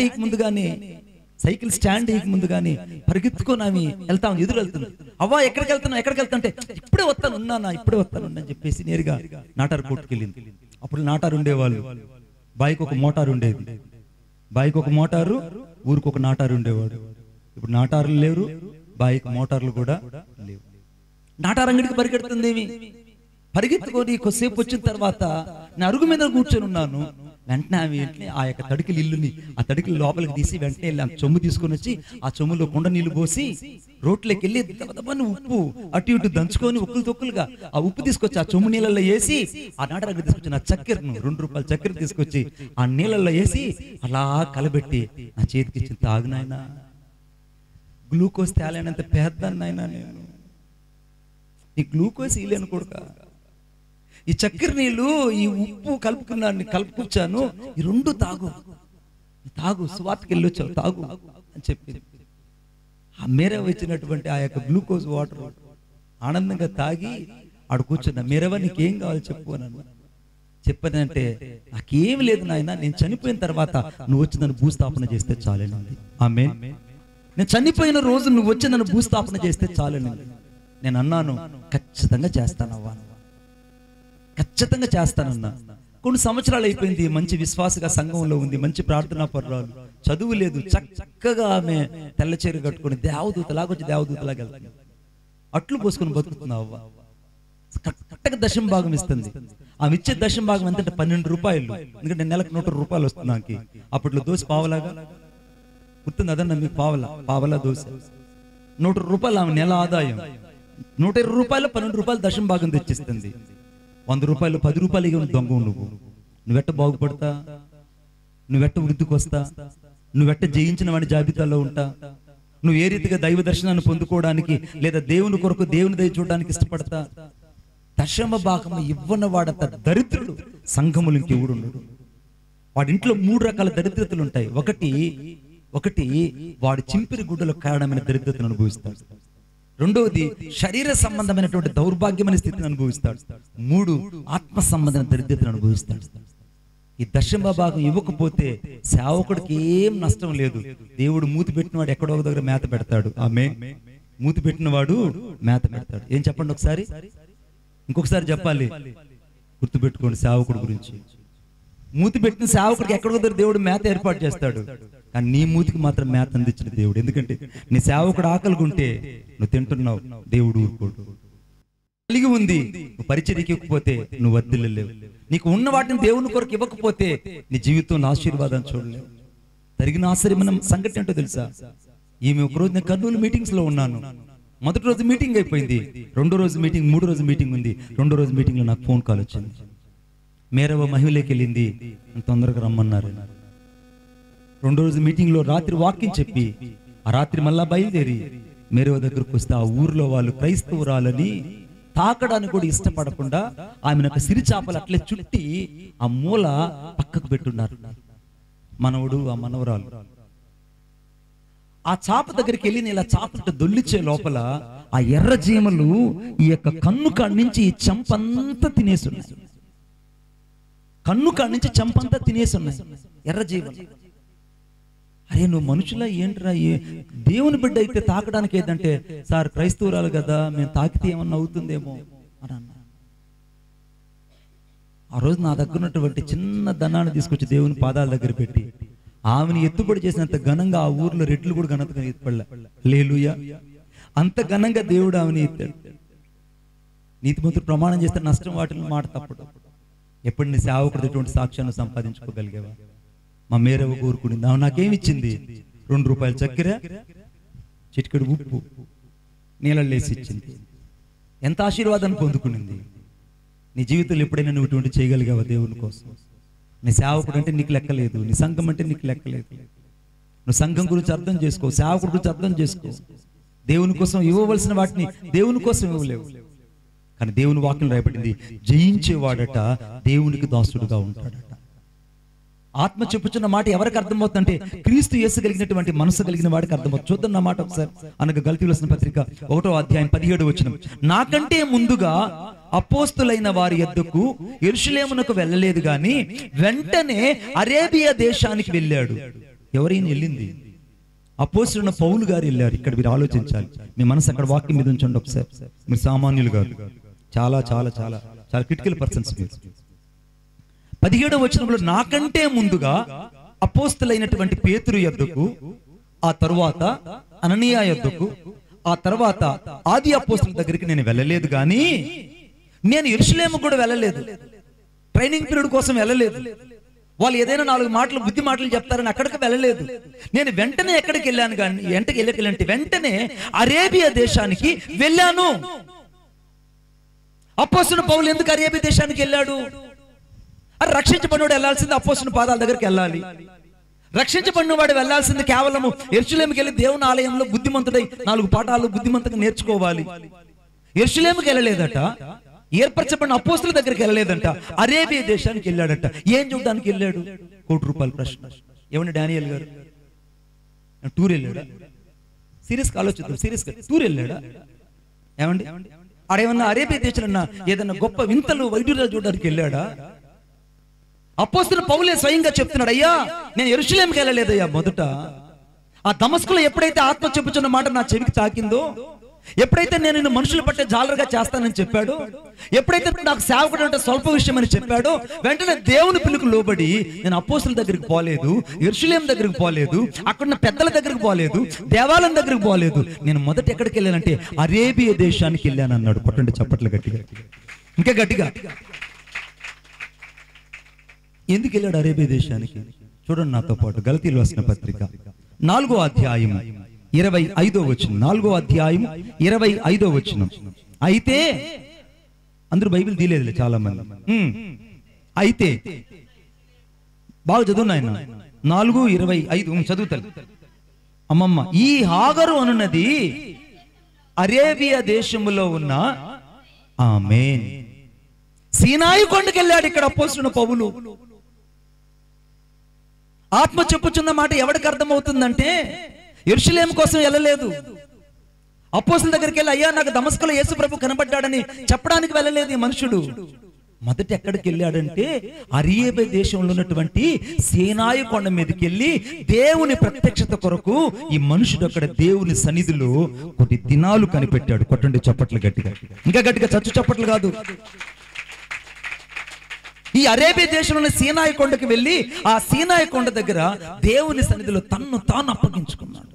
వేయక ముందుగానే పరిగెత్తుకొని ఆమె ఎదురు వెళ్తున్నాను. అవ్వా ఎక్కడికి వెళ్తుంటే ఇప్పుడే వస్తాను అని చెప్పేసి నేరుగా నాటారు కోర్టుకు వెళ్ళింది. అప్పుడు నాటారు ఉండేవాళ్ళు, బాయికి ఒక మోటారు ఉండేది, బాయికి ఒక మోటారు, ఊరికి ఒక నాటారు ఉండేవాడు. ఇప్పుడు నాటారులు లేరు, బాయికి మోటార్లు కూడా లేవు. నాటారు అంగడికి పరిగెడుతుంది, పరిగెత్తుకొని కొద్దిసేపు వచ్చిన తర్వాత నేను అరుగు మీద కూర్చొని ఉన్నాను. వెంటనే ఆ యొక్క తడికిలి ఇల్లుని, ఆ తడికిలి లోపలికి తీసి వెంటనే వెళ్ళి ఆ చెమ్ము తీసుకొని వచ్చి ఆ చెమ్ములో కుండ నీళ్లు పోసి రోట్లోకి వెళ్ళి దబదబని ఉప్పు అటు ఇటు దంచుకొని ఉక్కులు తొక్కులుగా ఆ ఉప్పు తీసుకొచ్చి ఆ చెమ్ము నీళ్ళల్లో వేసి ఆ నాటరాగ తీసుకొచ్చి నా చక్కెరను ₹2 చక్కెర తీసుకొచ్చి ఆ నీళ్ళల్లో వేసి అలా కలబెట్టి నా చేతికి ఇచ్చి, తాగునాయనా, గ్లూకోజ్ తేలేనంత పేదన్నాయినా, నేను ఈ గ్లూకోజ్ ఇలేను కొడుక, ఈ చక్కెర నీళ్ళు ఈ ఉప్పు కలుపుకొచ్చాను, ఈ 2 తాగు, స్వాతికి వెళ్ళొచ్చావు, తాగు అని చెప్పి ఆ మేరవ ఇచ్చినటువంటి ఆ యొక్క గ్లూకోజ్ వాటర్ ఆనందంగా తాగి ఆడు కూర్చున్నా. మేరవ నీకేం కావాలి చెప్పు అని చెప్పనంటే, నాకేం లేదు నాయన, నేను చనిపోయిన తర్వాత నువ్వు వచ్చి నన్ను భూస్థాపన చేస్తే చాలేనండి. ఆమేన్. నేను చనిపోయిన రోజు నువ్వు వచ్చి నన్ను భూస్థాపన చేస్తే చాలేనండి. నేను అన్నాను, ఖచ్చితంగా చేస్తానవ్వా, ఖచ్చితంగా చేస్తానన్నా. కొన్ని సంవత్సరాలు అయిపోయింది, మంచి విశ్వాసగా సంఘంలో ఉంది, మంచి ప్రార్థనా పరురాలు, చదువు లేదు, చక్కగా ఆమె తెల్ల చీర కట్టుకుని దేవదూతలాగా వచ్చి దేవదూతలాగా వెళ్తుంది, అట్లు పోసుకొని బతుకుతున్నావు అవ్వ. కరెక్ట్గా దశమ భాగం ఇస్తుంది. ఆమె ఇచ్చే దశమ భాగం ఎంతంటే ₹12. ఎందుకంటే నెలకు ₹100 వస్తుంది నాకు. అప్పట్లో దోశ పావలాగా గుర్తుంది అదన్నా మీకు, పావలా దోశ ₹100 ఆమె నెల ఆదాయం. ₹120 ₹12 దశమ భాగం తెచ్చిస్తుంది. ₹100 ₹10 దొంగ నువ్వెట్ట బాగుపడతా, నువ్వెట్ట వృద్ధికి వస్తా, నువ్వెట్ట జయించిన వాడి జాబితాలో ఉంటా, నువ్వు ఏ రీతిగా దైవ దర్శనాన్ని పొందుకోవడానికి లేదా దేవుని కొరకు దేవుని దయ చూడడానికి ఇష్టపడతా. దశమ భాగం ఇవ్వని వాడంత దరిద్రుడు సంఘములు ఇంకెవడు ఉండడు. వాడి ఇంట్లో 3 రకాల దరిద్రతలు ఉంటాయి. ఒకటి వాడు చింపిరి గుడ్డలో కారణమైన దరిద్రతను అనుభవిస్తాడు. రెండవది శరీర సంబంధమైనటువంటి దౌర్భాగ్యమైన స్థితిని అనుభవిస్తాడు. 3 ఆత్మ సంబంధమైన దరిద్రతను అనుభవిస్తాడు. ఈ దశమ భాగం ఇవ్వకపోతే సేవకుడికి ఏం నష్టం లేదు. దేవుడు మూతి పెట్టినవాడు ఎక్కడో ఒక దగ్గర మేత పెడతాడు. ఆమేన్. మూతి పెట్టినవాడు మేత పెడతాడు. ఏం చెప్పండి ఒకసారి, ఇంకొకసారి చెప్పాలి, గుర్తుపెట్టుకోండి సేవకుడి గురించి. మూతి పెట్టిన సేవకుడికి ఎక్కడో దగ్గర దేవుడు మేత ఏర్పాటు చేస్తాడు, కానీ నీ మూతికి మాత్రం మేత అందించిన దేవుడు. ఎందుకంటే నీ సేవకుడు ఆకలిగుంటే నువ్వు తింటున్నావు, దేవుడు ఊరుకోడు. కలిగి ఉంది, నువ్వు పరిచర్యకి ఇవ్వకపోతే నువ్వు వర్ధిల్లలేవు. నీకు ఉన్న వాటిని దేవుని కొరకు ఇవ్వకపోతే నీ జీవితంలో ఆశీర్వాదం చూడలేవు. జరిగిన ఆశ్చర్యమైన సంఘటన ఏంటో తెలుసా? ఈమె ఒకరోజు నేను కర్నూలు మీటింగ్స్ లో ఉన్నాను. మొదటి రోజు మీటింగ్ అయిపోయింది, రెండో రోజు మీటింగ్, మూడో రోజు మీటింగ్ ఉంది. రెండో రోజు మీటింగ్ లో నాకు ఫోన్ కాల్ వచ్చింది. మేరవ మహిళకి వెళ్ళింది, తొందరగా రమ్మన్నారు. రెండో రోజు మీటింగ్ లో రాత్రి వాక్యం చెప్పి ఆ రాత్రి మళ్ళా బయలుదేరి మేరవ దగ్గరకు వస్తే ఆ ఊర్లో వాళ్ళు క్రైస్తవురాలని తాకడానికి కూడా ఇష్టపడకుండా ఆమెను ఒక సిరిచాపలు అట్లే చుట్టి ఆ మూల పక్కకు పెట్టున్నారు. మనవడు ఆ మనవరాలు ఆ చాప దగ్గరికి వెళ్ళి ఇలా చాప దొల్లిచ్చే లోపల ఆ ఎర్ర జీమలు ఈ యొక్క కన్ను కాడి నుంచి ఈ చెంపంతా తినేస్తున్నాయి. కన్ను కాడి నుంచి చెంపంతా తినేస్తున్నాయి ఎర్ర జీమలు. అరే నువ్వు మనుషులా ఏంట్రా, దేవుని బిడ్డ అయితే తాకడానికి ఏదంటే, సార్ క్రైస్తవురాలు కదా, మేము తాకితే ఏమన్నా అవుతుందేమో అని అన్నా. ఆ రోజు నా దగ్గర ఉన్నటువంటి చిన్న ధనాన్ని తీసుకొచ్చి దేవుని పాదాల దగ్గర పెట్టి ఆమెను ఎత్తుబడి చేసినంత ఘనంగా ఆ ఊర్లో రెట్లు కూడా ఘనతగా ఎత్తుపడలే. హల్లెలూయా. అంత ఘనంగా దేవుడు ఆమెను ఎత్తాడు. నీతిమంతుడు ప్రమాణం చేస్తే నష్టం వాటిని మాట తప్పడు. ఎప్పుడు నీ సేవకుడు ఇటువంటి సాక్ష్యాన్ని సంపాదించుకోగలిగేవా? మా మేరవ కోరుకునింది, ఆమె నాకేమిచ్చింది? ₹2 చక్కెర, చిటికెడు ఉప్పు నీళ్ళల్లో వేసి ఇచ్చింది. ఎంత ఆశీర్వాదాన్ని పొందుకునింది. నీ జీవితంలో ఎప్పుడైనా నువ్వు ఇటువంటి చేయగలిగావా దేవుని కోసం? నీ సేవకుడు అంటే నీకు లెక్కలేదు, నీ సంఘం అంటే నీకు లెక్కలేదు. నువ్వు సంఘం గురించి అర్థం చేసుకో, సేవకుడి గురించి అర్థం చేసుకో. దేవుని కోసం ఇవ్వవలసిన వాటిని దేవుని కోసం ఇవ్వలేవు. కానీ దేవుని వాక్యం రాయబడింది, జయించేవాడట దేవునికి దాసుడుగా ఉంటాడట. ఆత్మ చెప్పుచున్న మాట ఎవరికి అర్థమవుతుందంటే క్రీస్తు యేసు కలిగినటువంటి మనసు కలిగిన వాడికి అర్థమవుతుంది. చూద్దాం నా మాట ఒకసారి. అనగా గలతీయులకు రాసిన పత్రిక 1వ అధ్యాయం 17వ వచనం. నాకంటే ముందుగా అపోస్తులైన వారి యొద్దకు యెరూషలేమునకు వెళ్ళలేదు గాని వెంటనే అరేబియా దేశానికి వెళ్ళాడు. ఎవరైనా వెళ్ళింది? అపోస్తులైన పౌలు గారు వెళ్ళారు. ఇక్కడ మీరు ఆలోచించాలి. మీ మనసు అక్కడ వాక్యం మీద ఉంచండి ఒకసారి. మీరు సామాన్యులు కాదు, చాలా చాలా చాలా చాలా క్రిటికల్ పర్సన్స్ మీరు. 17వ వచనంలో నాకంటే ముందుగా అపోస్తలైనటువంటి పేతురు యొద్దకు, ఆ తరువాత అననీయ యొద్దకు, ఆ తర్వాత ఆది అపోస్తల దగ్గరికి నేను వెళ్ళలేదు. కానీ నేను యెరూషలేముకు కూడా వెళ్ళలేదు. ట్రైనింగ్ పీరియడ్ కోసం వెళ్ళలేదు. వాళ్ళు ఏదైనా 4 మాటలు బుద్ధి మాటలు చెప్తారని అక్కడికి వెళ్ళలేదు. నేను వెంటనే ఎక్కడికి వెళ్ళాను? కానీ వెంటనే అరేబియా దేశానికి వెళ్ళాను. అపోస్తలుడు పౌలు ఎందుకు అరేబియా దేశానికి వెళ్ళాడు? అది రక్షించబడినవాడు వెళ్ళాల్సింది అపోస్తలుని పాదాల దగ్గరికి వెళ్ళాలి. రక్షించబడినవాడు వెళ్ళాల్సింది కేవలము యెరూషలేముకి వెళ్ళి దేవుని ఆలయంలో బుద్ధిమంతుడై 4 పాఠాలు బుద్ధిమంతుగా నేర్చుకోవాలి. యెరూషలేముకి వెళ్ళలేదట. ఏర్పరచబడిన అపోస్తలుల దగ్గరికి వెళ్ళలేదంట. అరేబియా దేశానికి వెళ్ళాడట. ఏం చూడడానికి వెళ్ళాడు? ₹1,00,00,000 ప్రశ్న. ఏమండి డానియల్ గారు, టూర్ వెళ్ళాడా? సీరియస్గా ఆలోచిద్దాం. సీరియస్గా టూర్ వెళ్ళాడా? ఏమండి ఆడేమన్నా అరేబియా దేశంలో ఏదన్నా గొప్ప వింతలు వైద్యురాలు చూడడానికి వెళ్ళాడా? అపోస్తలుడు పౌలే స్వయంగా చెప్తున్నాడు, అయ్యా నేను యెరూషలేముకి వెళ్ళలేదయ్యా. మొదట ఆ దమస్కులో ఎప్పుడైతే ఆత్మ చెప్పుచున్న మాట నా చెవికి తాకిందో, ఎప్పుడైతే నేను నిన్ను మనుషులు పట్టే జాలరుగా చేస్తానని చెప్పాడు, ఎప్పుడైతే నాకు సేవకుడు అంటే స్వల్ప విషయం అని చెప్పాడో, వెంటనే దేవుని పిలుపుకు లోబడి నేను అపోస్తలుల దగ్గరికి పోలేదు, యెరూషలేం దగ్గరికి పోలేదు, అక్కడున్న పెద్దల దగ్గరికి పోలేదు, దేవాలయం దగ్గరికి పోలేదు. నేను మొదట ఎక్కడికి వెళ్ళానంటే అరేబియా దేశానికి వెళ్ళాను అన్నాడు. కొట్టండి చప్పట్లు గట్టిగా, ఇంకా గట్టిగా. ఎందుకు వెళ్ళాడు అరేబియా దేశానికి? చూడండి నాతో పాటు. గలతీయులకు రాసిన పత్రిక 4వ అధ్యాయం 25వ వచనం. 4వ అధ్యాయం 25వ వచనం. అయితే అందరూ బైబిల్ తీయలేదులే చాలా మంది. అయితే బాగా చదువు నాయన. 4:25 చదువుతారు. అమ్మమ్మ, ఈ హాగరు అనున్నది అరేబియా దేశములో ఉన్న ఆమేన్ సీనాయి కొండకి వెళ్ళాడు. ఇక్కడ అపోస్తలుడు పౌలు ఆత్మ చెప్పుచున్న మాట ఎవరికి అర్థమవుతుందంటే, యెరూషలేము కోసం వెళ్ళలేదు. అపోస్తలుల దగ్గరికి వెళ్ళి, అయ్యా నాకు దమస్కులో యేసు ప్రభు కనబడ్డాడని చెప్పడానికి వెళ్ళలేదు ఈ మనుషుడు. మొదట ఎక్కడికి వెళ్ళాడంటే అరేబియా దేశంలో ఉన్నటువంటి సీనాయి కొండ మీదకి వెళ్ళి దేవుని ప్రత్యక్షత కొరకు ఈ మనుషుడు అక్కడ దేవుని సన్నిధిలో కొన్ని దినాలు కనిపెట్టాడు. కొట్టండి చప్పట్లు గట్టిగా, ఇంకా గట్టిగా, చచ్చు చప్పట్లు కాదు. ఈ అరేబియా దేశంలోని సీనాయి కొండకి వెళ్ళి ఆ సీనాయి కొండ దగ్గర దేవుని సన్నిధిలో తన్ను తాను అప్పగించుకున్నాడు.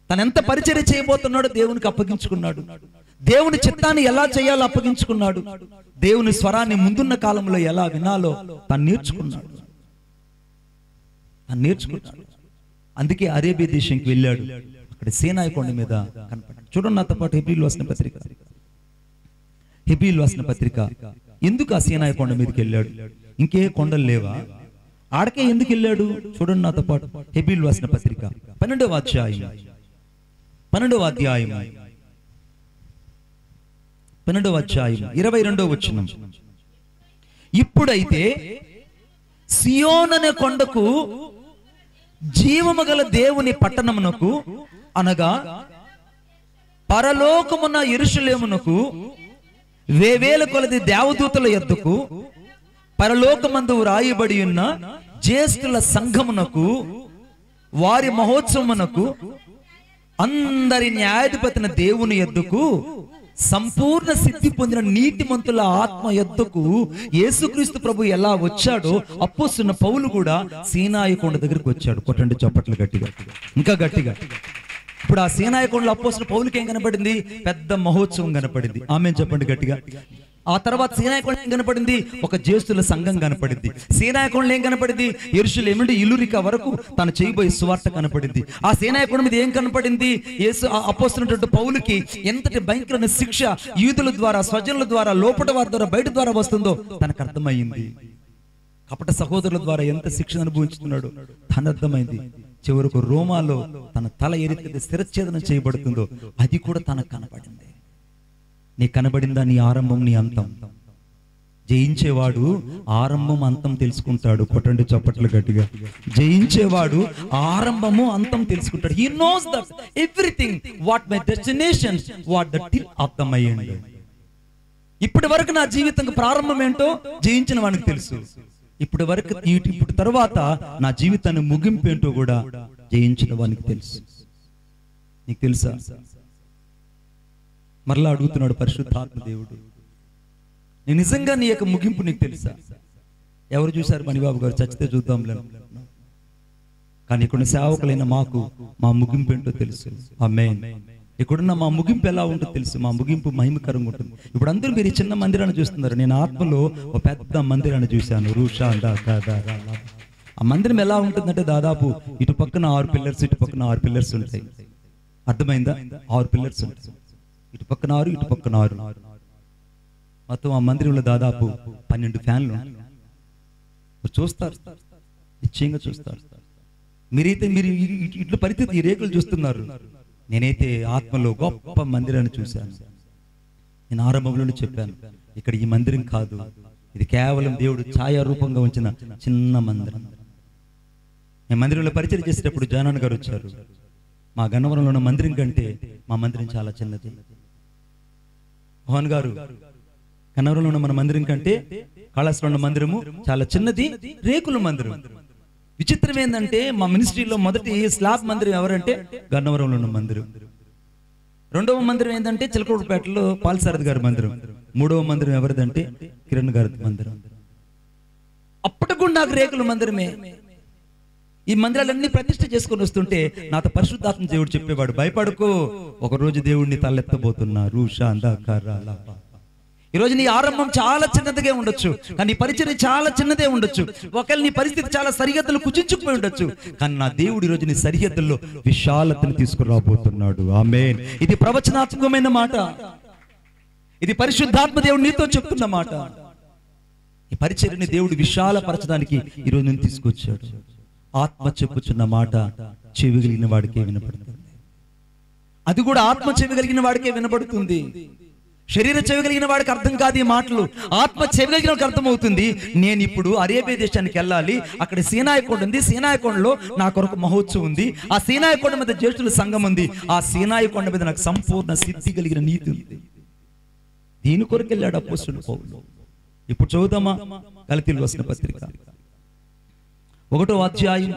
తను ఎంత పరిచర్య చేయబోతున్నాడో దేవునికి అప్పగించుకున్నాడు. దేవుని చిత్తాన్ని ఎలా చేయాలో అప్పగించుకున్నాడు. దేవుని స్వరాన్ని ముందున్న కాలంలో ఎలా వినాలో తను నేర్చుకున్నాడు. అందుకే అరేబియా దేశానికి వెళ్ళాడు. అక్కడ సీనాయి కొండ మీద కనపడ్డాడు. చూడండి నాతో పాటు హెబ్రీయులకు రాసిన పత్రిక. ఎందుకు ఆ సీనాయి కొండ మీదకి వెళ్ళాడు? ఇంకే కొండలు లేవా? ఆడకే ఎందుకు వెళ్ళాడు? చూడండి నాతో పాటు హెబ్రీయులకు రాసిన పత్రిక 12వ అధ్యాయం 22వ వచనం. ఇప్పుడైతే సియోను అనే కొండకు, జీవము గల దేవుని పట్టణమునకు, అనగా పరలోకమున యెరూషలేమునకు, వేవేల కొలది దేవదూతల యొద్దకు, పరలోకమందు రాయబడి ఉన్న జ్యేష్ఠుల సంఘమునకు, వారి మహోత్సవమునకు, అందరి న్యాయాధిపతిన దేవుని యొద్దకు, సంపూర్ణ సిద్ధి పొందిన నీతిమంతుల ఆత్మ యొద్దకు యేసుక్రీస్తు ప్రభు ఎలా వచ్చాడో అపోస్తలుడైన పౌలు కూడా సీనాయి కొండ దగ్గరికి వచ్చాడు. కొట్టండి చప్పట్లు గట్టిగా, ఇంకా గట్టిగా. ఇప్పుడు ఆ సీనాయి కొండలో అపోస్తలుడైన పౌలుకి ఏం కనపడింది? పెద్ద మహోత్సవం కనపడింది. ఆమేన్ చెప్పండి గట్టిగా. ఆ తర్వాత సీనాయి కొండ ఏం కనపడింది? ఒక జ్యేష్ఠుల సంఘం కనపడింది. సీనాయి కొండలో ఏం కనపడింది? యెరూషలేము నుండి ఇల్లురికా వరకు తను చేయబోయే సువార్త కనపడింది. ఆ సీనాయి కొండ మీద ఏం కనపడింది? యేసు అపోస్తలుడైన పౌలుకి ఎంతటి భయంకరమైన శిక్ష యూదుల ద్వారా, స్వజనుల ద్వారా, లోపట వారి ద్వారా, బయట ద్వారా వస్తుందో తనకు అర్థమైంది. కపట సహోదరుల ద్వారా ఎంత శిక్ష అనుభవించుతున్నాడో తన అర్థమైంది. చివరకు రోమాలో తన తల ఎరికైతే శిరచ్ఛేదన చేయబడుతుందో అది కూడా తనకు కనపడింది. నీ కనబడిందా నీ ఆరంభం నీ అంతం? జయించేవాడు ఆరంభం అంతం తెలుసుకుంటాడు. కొట్టండి చప్పట్లు గట్టిగా. జయించేవాడు ఆరంభము అంతం తెలుసుకుంటాడు. He knows that everything what my destination, what the till of the my end. ఇప్పటి వరకు నా జీవితం ప్రారంభం ఏంటో జయించిన వానికి తెలుసు. ఇప్పుడు తర్వాత నా జీవితాన్ని ముగింపు ఏంటో కూడా జయించిన వానికి తెలుసు. నీకు తెలుసా? మరలా అడుగుతున్నాడు పరిశుద్ధాత్మ దేవుడు, నీ నిజంగా నీ యొక్క ముగింపు నీకు తెలుసా? ఎవరు చూశారు మణిబాబు గారు? చచ్చితే చూద్దాంలే. కానీ ఇక్కడ సేవకులైన మాకు మా ముగింపు ఏంటో తెలుసు. ఆమేన్. ఇక్కడున్న మా ముగింపు ఎలా ఉంటుందో తెలుసు. మా ముగింపు మహిమకరంగా ఉంటుంది. ఇప్పుడు అందరూ మీరు ఈ చిన్న మందిరాన్ని చూస్తున్నారు. నేను ఆత్మలో ఒక పెద్ద మందిరాన్ని చూశాను. ఆ మందిరం ఎలా ఉంటుందంటే దాదాపు ఇటు పక్కన 6 పిల్లర్స్, ఇటు పక్కన 6 పిల్లర్స్ ఉంటాయి. అర్థమైందా? 6 పిల్లర్స్ ఉంటాయి. ఇటు పక్కన 6, ఇటు పక్కన 6. మొత్తం ఆ మందిరంలో దాదాపు 12 ఫ్యాన్లు చూస్తారు. నిశ్చయంగా చూస్తారు. మీరైతే మీరు ఇట్ల పరిస్థితి ఈ రేకులు చూస్తున్నారు. నేనైతే ఆత్మలో గొప్ప మందిరాన్ని చూశాను. నేను ఆరంభంలోనే చెప్పాను, ఇక్కడ ఈ మందిరం కాదు, ఇది కేవలం దేవుడు ఛాయారూపంగా ఉంచిన చిన్న మందిరం. నేను మందిరంలో పరిచయం చేసేటప్పుడు జానాన్ గారు వచ్చారు. మా గన్నవరంలో ఉన్న మందిరం కంటే మా మందిరం చాలా చిన్నది. మోహన్ గారు, గన్నవరంలో ఉన్న మన మందిరం కంటే కళాశాలలో ఉన్న మందిరము చాలా చిన్నది, రేకుల మందిరం. విచిత్రం ఏంటంటే మా మినిస్ట్రీలో మొదటి స్లాబ్ మందిరం ఎవరంటే గన్నవరంలో ఉన్న మందిరం. రెండవ మందిరం ఏంటంటే చిలకూరుపేటలో పాల్సారథి గారి మందిరం. మూడవ మందిరం ఎవరిదంటే కిరణ్ గారి మందిరం. అప్పటికి నాకు రేకుల మందిరమే. ఈ మందిరాలన్నీ ప్రతిష్ఠ చేసుకొని వస్తుంటే నాతో పరిశుద్ధాత్మ దేవుడు చెప్పేవాడు, భయపడుకో, ఒకరోజు దేవుడిని తలెత్తబోతున్నారు. ఈ రోజు నీ ఆరంభం చాలా చిన్నదిగా ఉండొచ్చు, కానీ నీ పరిచర్య చాలా చిన్నదే ఉండొచ్చు. ఒకవేళ నీ పరిస్థితి చాలా సరిహద్దులు కుచించుకుపోయి ఉండొచ్చు, కానీ నా దేవుడు ఈ రోజు నీ సరిహద్దుల్లో విశాలతను తీసుకురాబోతున్నాడు. ఆమేన్. ఇది ప్రవచనాత్మకమైన మాట. ఇది పరిశుద్ధాత్మ దేవుడు నీతో చెప్తున్న మాట. ఈ పరిచర్యని దేవుడు విశాలపరచడానికి ఈ రోజు నేను తీసుకొచ్చాడు. ఆత్మ చెప్పుచున్న మాట చెవిగలిగిన వాడికే వినపడుతుంది. అది కూడా ఆత్మ చెవిగలిగిన వాడికే వినపడుతుంది. శరీర చెవిగలిగిన వాడికి అర్థం కాదు ఈ మాటలు. ఆత్మ చెవిగలిగిన వాడికి అర్థమవుతుంది. నేను ఇప్పుడు అరేబియా దేశానికి వెళ్ళాలి, అక్కడ సీనాయి కొండ ఉంది, సీనాయి కొండలో నా కొరకు మహోత్సవం ఉంది, ఆ సీనాయి కొండ మీద జ్యేష్ఠుల సంఘం ఉంది, ఆ సీనాయి కొండ మీద నాకు సంపూర్ణ సిద్ధి కలిగిన నీతి ఉంది. దీని కొరకు వెళ్ళాడు అపోస్తలుడు పౌలు. ఇప్పుడు చదువుదామా గలతీయులకు రాసిన పత్రిక 1వ అధ్యాయం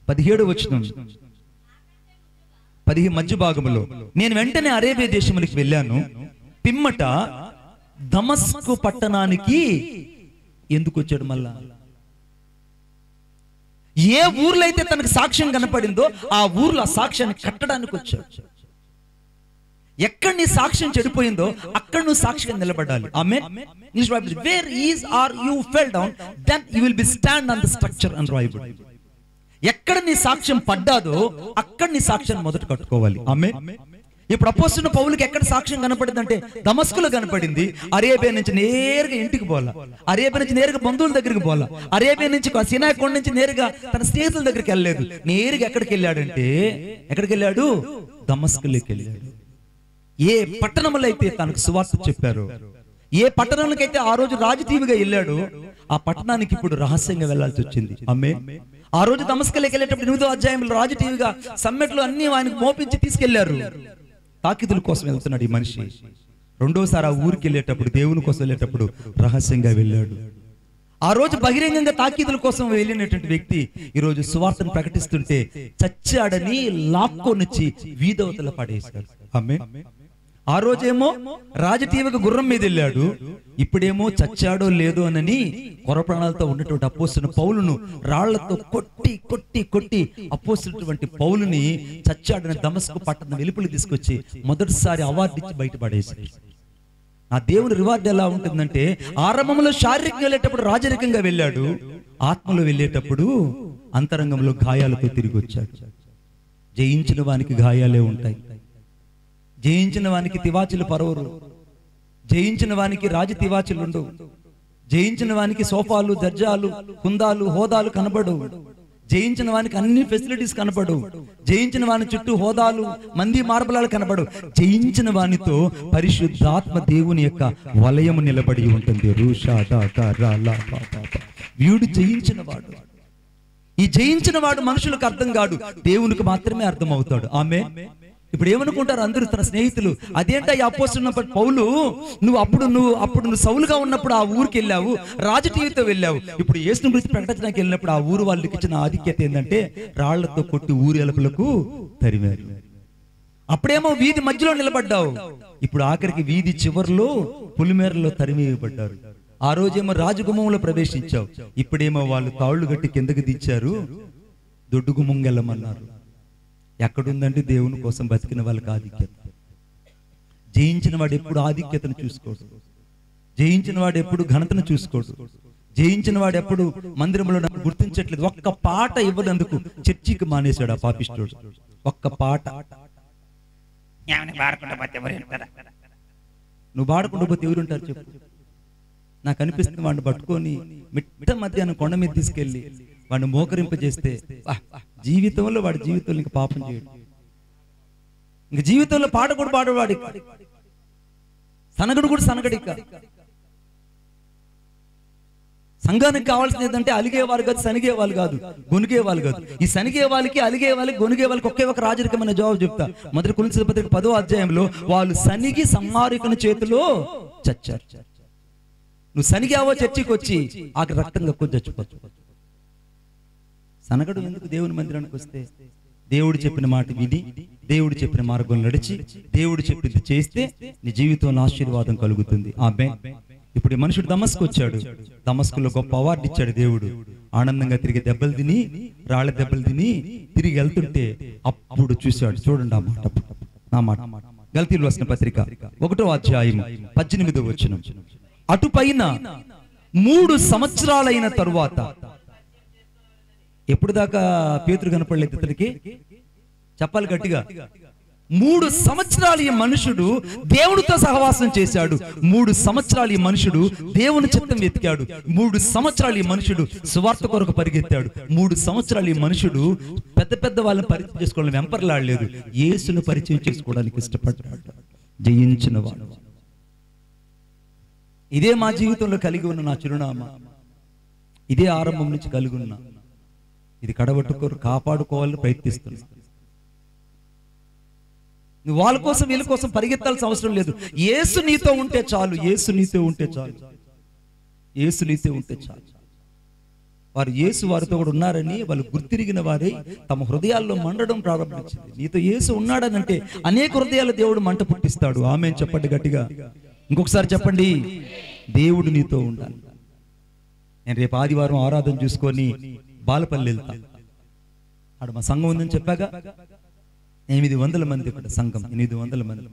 17వ వచనం. 10 మధ్య భాగంలో, నేను వెంటనే అరేబియా దేశములకు వెళ్ళాను, పిమ్మట దమస్కు పట్టణానికి ఎందుకు వచ్చాడు? మళ్ళా ఏ ఊర్లో అయితే తనకు సాక్ష్యం కనపడిందో ఆ ఊర్లో ఆ సాక్ష్యాన్ని కట్టడానికి వచ్చాడు. ఎక్కడ నీ సాక్ష్యం చెడిపోయిందో అక్కడ నువ్వు సాక్షిగా నిలబడాలి. Amen. Where is are you fell down, then you will be stand on the structure and right. ఎక్కడ నీ సాక్ష్యం పడ్డాదో అక్కడ నీ సాక్ష్యాన్ని మొదట కట్టుకోవాలి. ఆమేన్. ఇప్పుడు అపోస్తలుడు పౌలుకి ఎక్కడ సాక్ష్యం కనపడిందంటే దమస్కులో కనపడింది. అరేబియా నుంచి నేరుగా ఇంటికి పోలా, అరేబియా నుంచి నేరుగా బంధువుల దగ్గరికి పోలా, అరేబియా నుంచి సీనాయి కొండ నుంచి నేరుగా తన స్నేహితుల దగ్గరికి వెళ్ళలేదు. నేరుగా ఎక్కడికి వెళ్ళాడంటే, ఎక్కడికి వెళ్ళాడు? దమస్కులోకి వెళ్ళాడు. ఏ పట్టణంలో అయితే తనకు సువార్త చెప్పారు, ఏ పట్టణంలోకైతే ఆ రోజు రాజటీవిగా వెళ్ళాడు, ఆ పట్టణానికి ఇప్పుడు రహస్యంగా వెళ్లాల్సి వచ్చింది. ఆమేన్. ఆ రోజు దమస్కులోకి వెళ్ళేటప్పుడు 8వ అధ్యాయంలో రాజటీవిగా సమ్మెట్లు అన్ని ఆయనకు మోపించి తీసుకెళ్లారు. తాకిదుల కోసం వెళ్తున్నాడు ఈ మనిషి. రెండోసారి ఆ ఊరికి వెళ్ళేటప్పుడు, దేవుని కోసం వెళ్ళేటప్పుడు రహస్యంగా వెళ్ళాడు. ఆ రోజు బహిరంగంగా తాకీదుల కోసం వెళ్ళినటువంటి వ్యక్తి ఈ రోజు సువార్తను ప్రకటిస్తుంటే చచ్చాడని లాక్కొనిచ్చి వీధవతల పడేశారు. ఆమేన్. ఆ రోజేమో రాజటీవిగా గుర్రం మీద వెళ్ళాడు, ఇప్పుడేమో చచ్చాడో లేదో అని కొరప్రాణాలతో ఉన్నటువంటి అపోస్తలుడు పౌలును రాళ్లతో కొట్టి కొట్టి కొట్టి అపోస్తలుడు పౌలుని చచ్చాడని దమస్కు పట్టణం వెలుపలి తీసుకొచ్చి మొదటిసారి అవార్డు ఇచ్చి బయటపడేశారు. ఆ దేవుని రివార్డ్ ఎలా ఉంటుందంటే, ఆరంభంలో శారీరకంగా వెళ్ళేటప్పుడు రాజరికంగా వెళ్ళాడు, ఆత్మలో వెళ్ళేటప్పుడు అంతరంగంలో గాయాలతో తిరిగి వచ్చాడు. జయించిన వానికి గాయాలే ఉంటాయి, జయించిన వానికి తివాచీలు పరవరు, జయించిన వానికి రాజ తివాచీలు ఉండవు, జయించిన వానికి సోఫాలు, దర్జాలు, కుందాలు, హోదాలు కనబడు, జయించిన వానికి అన్ని ఫెసిలిటీస్ కనపడు, జయించిన వాని చుట్టూ హోదాలు, మంది మార్బలాలు కనపడు. జయించిన వానితో పరిశుద్ధాత్మ దేవుని యొక్క వలయము నిలబడి ఉంటుంది. వీడు జయించిన వాడు. ఈ జయించిన వాడు మనుషులకు అర్థం కాడు, దేవునికి మాత్రమే అర్థం అవుతాడు. ఆమేన్. ఇప్పుడు ఏమనుకుంటారు అందరూ తన స్నేహితులు, అదేంటా ఈ అపోస్తలుడు పౌలు, నువ్వు అప్పుడు సౌలుగా ఉన్నప్పుడు ఆ ఊరికి వెళ్ళావు, రాజటీవితో వెళ్ళావు, ఇప్పుడు యేసుని గురించి ప్రకటించడానికి వెళ్ళినప్పుడు ఆ ఊరు వాళ్ళకి ఇచ్చిన ఆధిక్యత ఏంటంటే రాళ్లతో కొట్టి ఊరి ఎలుకలకు తరిమారు. అప్పుడేమో వీధి మధ్యలో నిలబడ్డావు, ఇప్పుడు ఆఖరికి వీధి చివర్లో పులిమేరలో తరిమేయబడ్డారు. ఆ రోజేమో రాజగుమ్మంలో ప్రవేశించావు, ఇప్పుడేమో వాళ్ళు తాళ్ళు గట్టి కిందకి దించారు, దొడ్డు గుమ్మం వెళ్ళమన్నారు. ఎక్కడుందంటే దేవుని కోసం బతికిన వాళ్ళకి ఆధిక్యత. జయించిన వాడు ఎప్పుడు ఆధిక్యతను చూసుకోడు, జయించిన వాడు ఎప్పుడు ఘనతను చూసుకోడు, జయించిన వాడు ఎప్పుడు మందిరంలో గుర్తించట్లేదు. ఒక్క పాట ఇవ్వనందుకు చర్చికి మానేశాడు ఆ పాపిష్టుడు. ఒక్క పాట. నువ్వు పాడకుండా పోతే ఎవరుంటారు చెప్పు? నాకు అనిపిస్తుంది వాడిని పట్టుకొని మిట్ట మధ్యాహ్నం కొండ మీద తీసుకెళ్లి వాడిని మోకరింపజేస్తే జీవితంలో వాడి జీవితంలో ఇంక పాపం చేయడు, ఇంక జీవితంలో పాట కూడా పాడవాడి, సనగడు కూడా సనగడిక. సంఘానికి కావాల్సింది ఏంటంటే అలిగేవాళ్ళు కాదు, సనిగేవాళ్ళు కాదు, గొనిగేవాళ్ళు కాదు. ఈ సనిగే వాళ్ళకి, అలిగే వాళ్ళకి, గొనిగే వాళ్ళకి ఒకే ఒక రాజరికమైన జవాబు చెప్తా. మొదటి కొరింథీయుల పత్రిక 10వ అధ్యాయంలో వాళ్ళు సనిగి సంహారికుని చేతిలో చచ్చారు. నువ్వు సనిగావో చర్చికి వచ్చి ఆకి రక్తం కక్కుని చచ్చిపోవచ్చు. సనగడు ఎందుకు? దేవుని మందిరానికి వస్తే దేవుడు చెప్పిన మాట విని, దేవుడు చెప్పిన మార్గం నడిచి, దేవుడు చెప్పింది చేస్తే నీ జీవితంలో ఆశీర్వాదం కలుగుతుంది. ఆమేన్. ఇప్పుడు ఈ మనుషుడు దమస్కు వచ్చాడు, దమస్కులో గొప్ప అవార్డు ఇచ్చాడు దేవుడు. ఆనందంగా తిరిగి దెబ్బలు తిని, రాళ్ల దెబ్బలు తిని తిరిగి వెళ్తుంటే అప్పుడు చూశాడు. చూడండి ఆ మాట, నా మాట. గల్తీయులకు రాసిన పత్రిక 1వ అధ్యాయం 18వ వచనం. అటుపైన 3 సంవత్సరాలైన తరువాత, ఎప్పుడు దాకా పేతురు కనపడలేదు ఇతనికి? చెప్పాలి గట్టిగా. 3 సంవత్సరాలు ఈ మనుషుడు దేవునితో సహవాసం చేశాడు. 3 సంవత్సరాలు ఈ మనుషుడు దేవుని చిత్తం వెతికాడు. 3 సంవత్సరాలు ఈ మనుషుడు సువార్త కొరకు పరిగెత్తాడు. 3 సంవత్సరాలు ఈ మనుషుడు పెద్ద పెద్ద వాళ్ళని పరిచయం చేసుకోవడం వెంపర్లాడలేదు, యేసును పరిచయం చేసుకోవడానికి ఇష్టపడ్డాడు. జయించిన వాడు. ఇదే మా జీవితంలో కలిగి ఉన్న నా చిరునామా, ఇదే ఆరంభం నుంచి కలిగి ఉన్నా. ఇది కడగొట్టుకోరు, కాపాడుకోవాలని ప్రయత్నిస్తున్నా. నువ్వు వాళ్ళ కోసం వీళ్ళ కోసం పరిగెత్తాల్సిన అవసరం లేదు. యేసు నీతో ఉంటే చాలు, యేసు నీతో ఉంటే చాలు, యేసు నీతో ఉంటే చాలు. వారు యేసు వారితో కూడా ఉన్నారని వాళ్ళు గుర్తిరిగిన వారే తమ హృదయాల్లో మండడం ప్రారంభించింది. నీతో యేసు ఉన్నాడనంటే అనేక హృదయాలు దేవుడు మంట పుట్టిస్తాడు. ఆమేన్ చెప్పండి గట్టిగా. ఇంకొకసారి చెప్పండి, దేవుడు నీతో ఉండాలి. నేను రేపు ఆదివారం ఆరాధన చూసుకొని బాలపల్లి వెళ్తా. ఆడ మా సంఘం ఉందని చెప్పాగా, 800 మంది ఇక్కడ సంఘం, 800 మంది.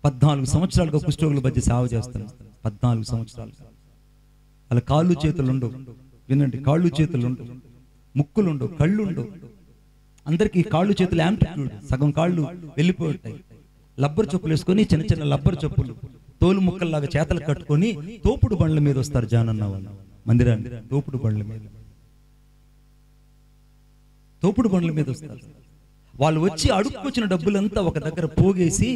14 సంవత్సరాలుగా కుష్ఠరోగుల మధ్య సేవ చేస్తున్నాం. 14 సంవత్సరాలు. వాళ్ళ కాళ్ళు చేతులు ఉండవు, వినండి, కాళ్ళు చేతులు ఉండవు, ముక్కులు ఉండవు, కళ్ళు ఉండవు. అందరికీ కాళ్ళు చేతులు యాంప్లిట్యూడ్, సగం కాళ్ళు వెళ్ళిపోతాయి. లబ్బర్ చెప్పులు వేసుకొని, చిన్న చిన్న లబ్బర్ చెప్పులు తోలు ముక్కల్లాగా చేతలు కట్టుకొని తోపుడు బండ్ల మీద వస్తారు జానన్న వాళ్ళు మందిరాన్ని. తోపుడు బండ్ల మీద, తోపుడు బండ్ల మీద వస్తారు వాళ్ళు. వచ్చి అడుక్కొచ్చిన డబ్బులంతా ఒక దగ్గర పోగేసి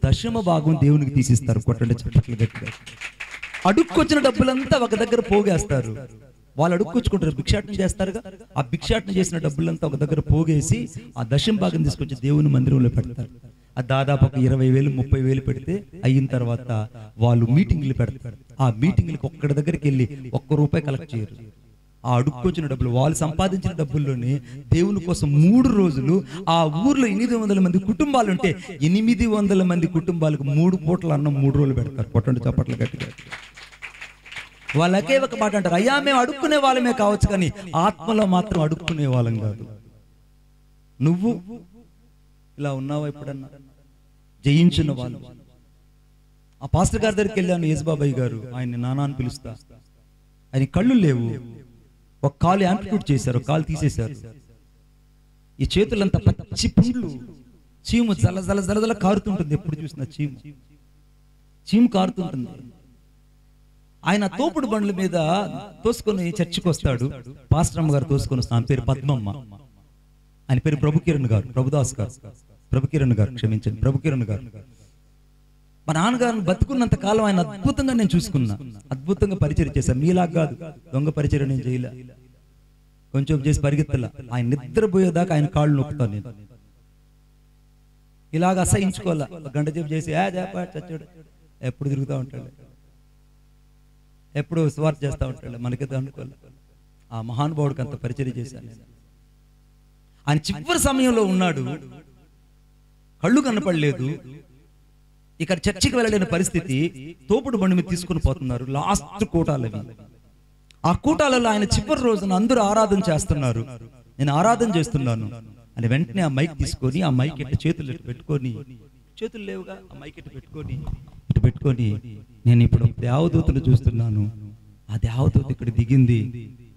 దశమ భాగం దేవునికి తీసిస్తారు. కొట్టండి చప్పట్లు గట్టిగా. అడుక్కొచ్చిన డబ్బులంతా ఒక దగ్గర పోగేస్తారు. వాళ్ళు అడుక్కొచ్చుకుంటారు, భిక్షాటన చేస్తారుగా. ఆ భిక్షాటన చేసిన డబ్బులంతా ఒక దగ్గర పోగేసి ఆ దశమ భాగం తీసుకొచ్చి దేవుని మందిరంలో పెడతారు. అది దాదాపు ఒక 20,000 30,000 పెడితే అయిన తర్వాత వాళ్ళు మీటింగ్లు పెడతారు. ఆ మీటింగ్లకు ఒక్కడి దగ్గరికి వెళ్ళి ₹1 కలెక్ట్ చేయరు. ఆ అడుక్కొచ్చిన డబ్బులు, వాళ్ళు సంపాదించిన డబ్బుల్లోనే దేవుని కోసం 3 రోజులు ఆ ఊర్లో 800 మంది కుటుంబాలు ఉంటే 800 మంది కుటుంబాలకు 3 పూటల అన్నం 3 రోజులు పెడతారు. కొట్టండి చప్పట్లు గట్టిగా. వాళ్ళకే ఒక మాట అంటారు, అయ్యా మేము అడుక్కునే వాళ్ళమే కావచ్చు కానీ ఆత్మలో మాత్రం అడుక్కునే వాళ్ళం కాదు. నువ్వు ఇలా ఉన్నావా ఎప్పుడన్నా? జయించిన వాళ్ళు. ఆ పాస్టర్ గారి దగ్గరికి వెళ్ళాను, యేసుబాబాయ్ గారు, ఆయన్ని నానా అని పిలుస్తా. ఆయన కళ్ళు లేవు, ఒక కాలు యాంప్లిట్యూడ్ చేశారు, ఒక కాలు తీసేశారు. ఈ చేతులంతా పచ్చి పుండ్లు, చీము జల జల జల జల కారుతుంటుంది. ఎప్పుడు చూసినా చీము కారుతుంటుంది. ఆయన తోపుడు బండ్ల మీద తోసుకొని చర్చికి వస్తాడు. పాస్టర్ అమ్మ గారు తోసుకొని వస్తాను. ఆయన పేరు పద్మమ్మ, ఆయన పేరు ప్రభుకిరణ్ గారు, ప్రభుదాస్ గారు, ప్రభుకిరణ్ గారు, క్షమించండి, ప్రభుకిరణ్ గారు. మా నాన్నగారిని బతుకున్నంత కాలం ఆయన అద్భుతంగా నేను చూసుకున్నా, అద్భుతంగా పరిచయం చేశాను. మీలాగా కాదు, దొంగ పరిచయం నేను చేయలే, కొంచెం చేసి పరిగెత్తలా. ఆయన నిద్రపోయేదాకా ఆయన కాళ్ళు నొక్కుతాను నేను. ఇలాగ అసహించుకోవాలా, గంట సేపు చేసి చచ్చాడు ఎప్పుడు తిరుగుతూ ఉంటాడు, ఎప్పుడు స్వార్థ చేస్తూ ఉంటాడు, మనకైతే అనుకోలే. ఆ మహానుభావుడికి అంత పరిచయం చేశాను నేను. ఆయన చివరి సమయంలో ఉన్నాడు, కళ్ళు కనపడలేదు. ఇక్కడ చర్చికి వెళ్ళలేని పరిస్థితి, తోపుడు బండి మీద తీసుకుని పోతున్నారు. లాస్ట్ కూటాలవి. ఆ కూటాలలో ఆయన చివరి రోజున అందరూ ఆరాధన చేస్తున్నారు. నేను ఆరాధన చేస్తున్నాను అని వెంటనే ఆ మైక్ తీసుకొని, ఆ మైక్ ఇట్లా చేతులు పెట్టుకొని, చేతులు లేవుగా, ఆ మైక్ ఇటు పెట్టుకొని నేను ఇప్పుడు దేవదూతను చూస్తున్నాను. ఆ దేవదూత ఇక్కడ దిగింది.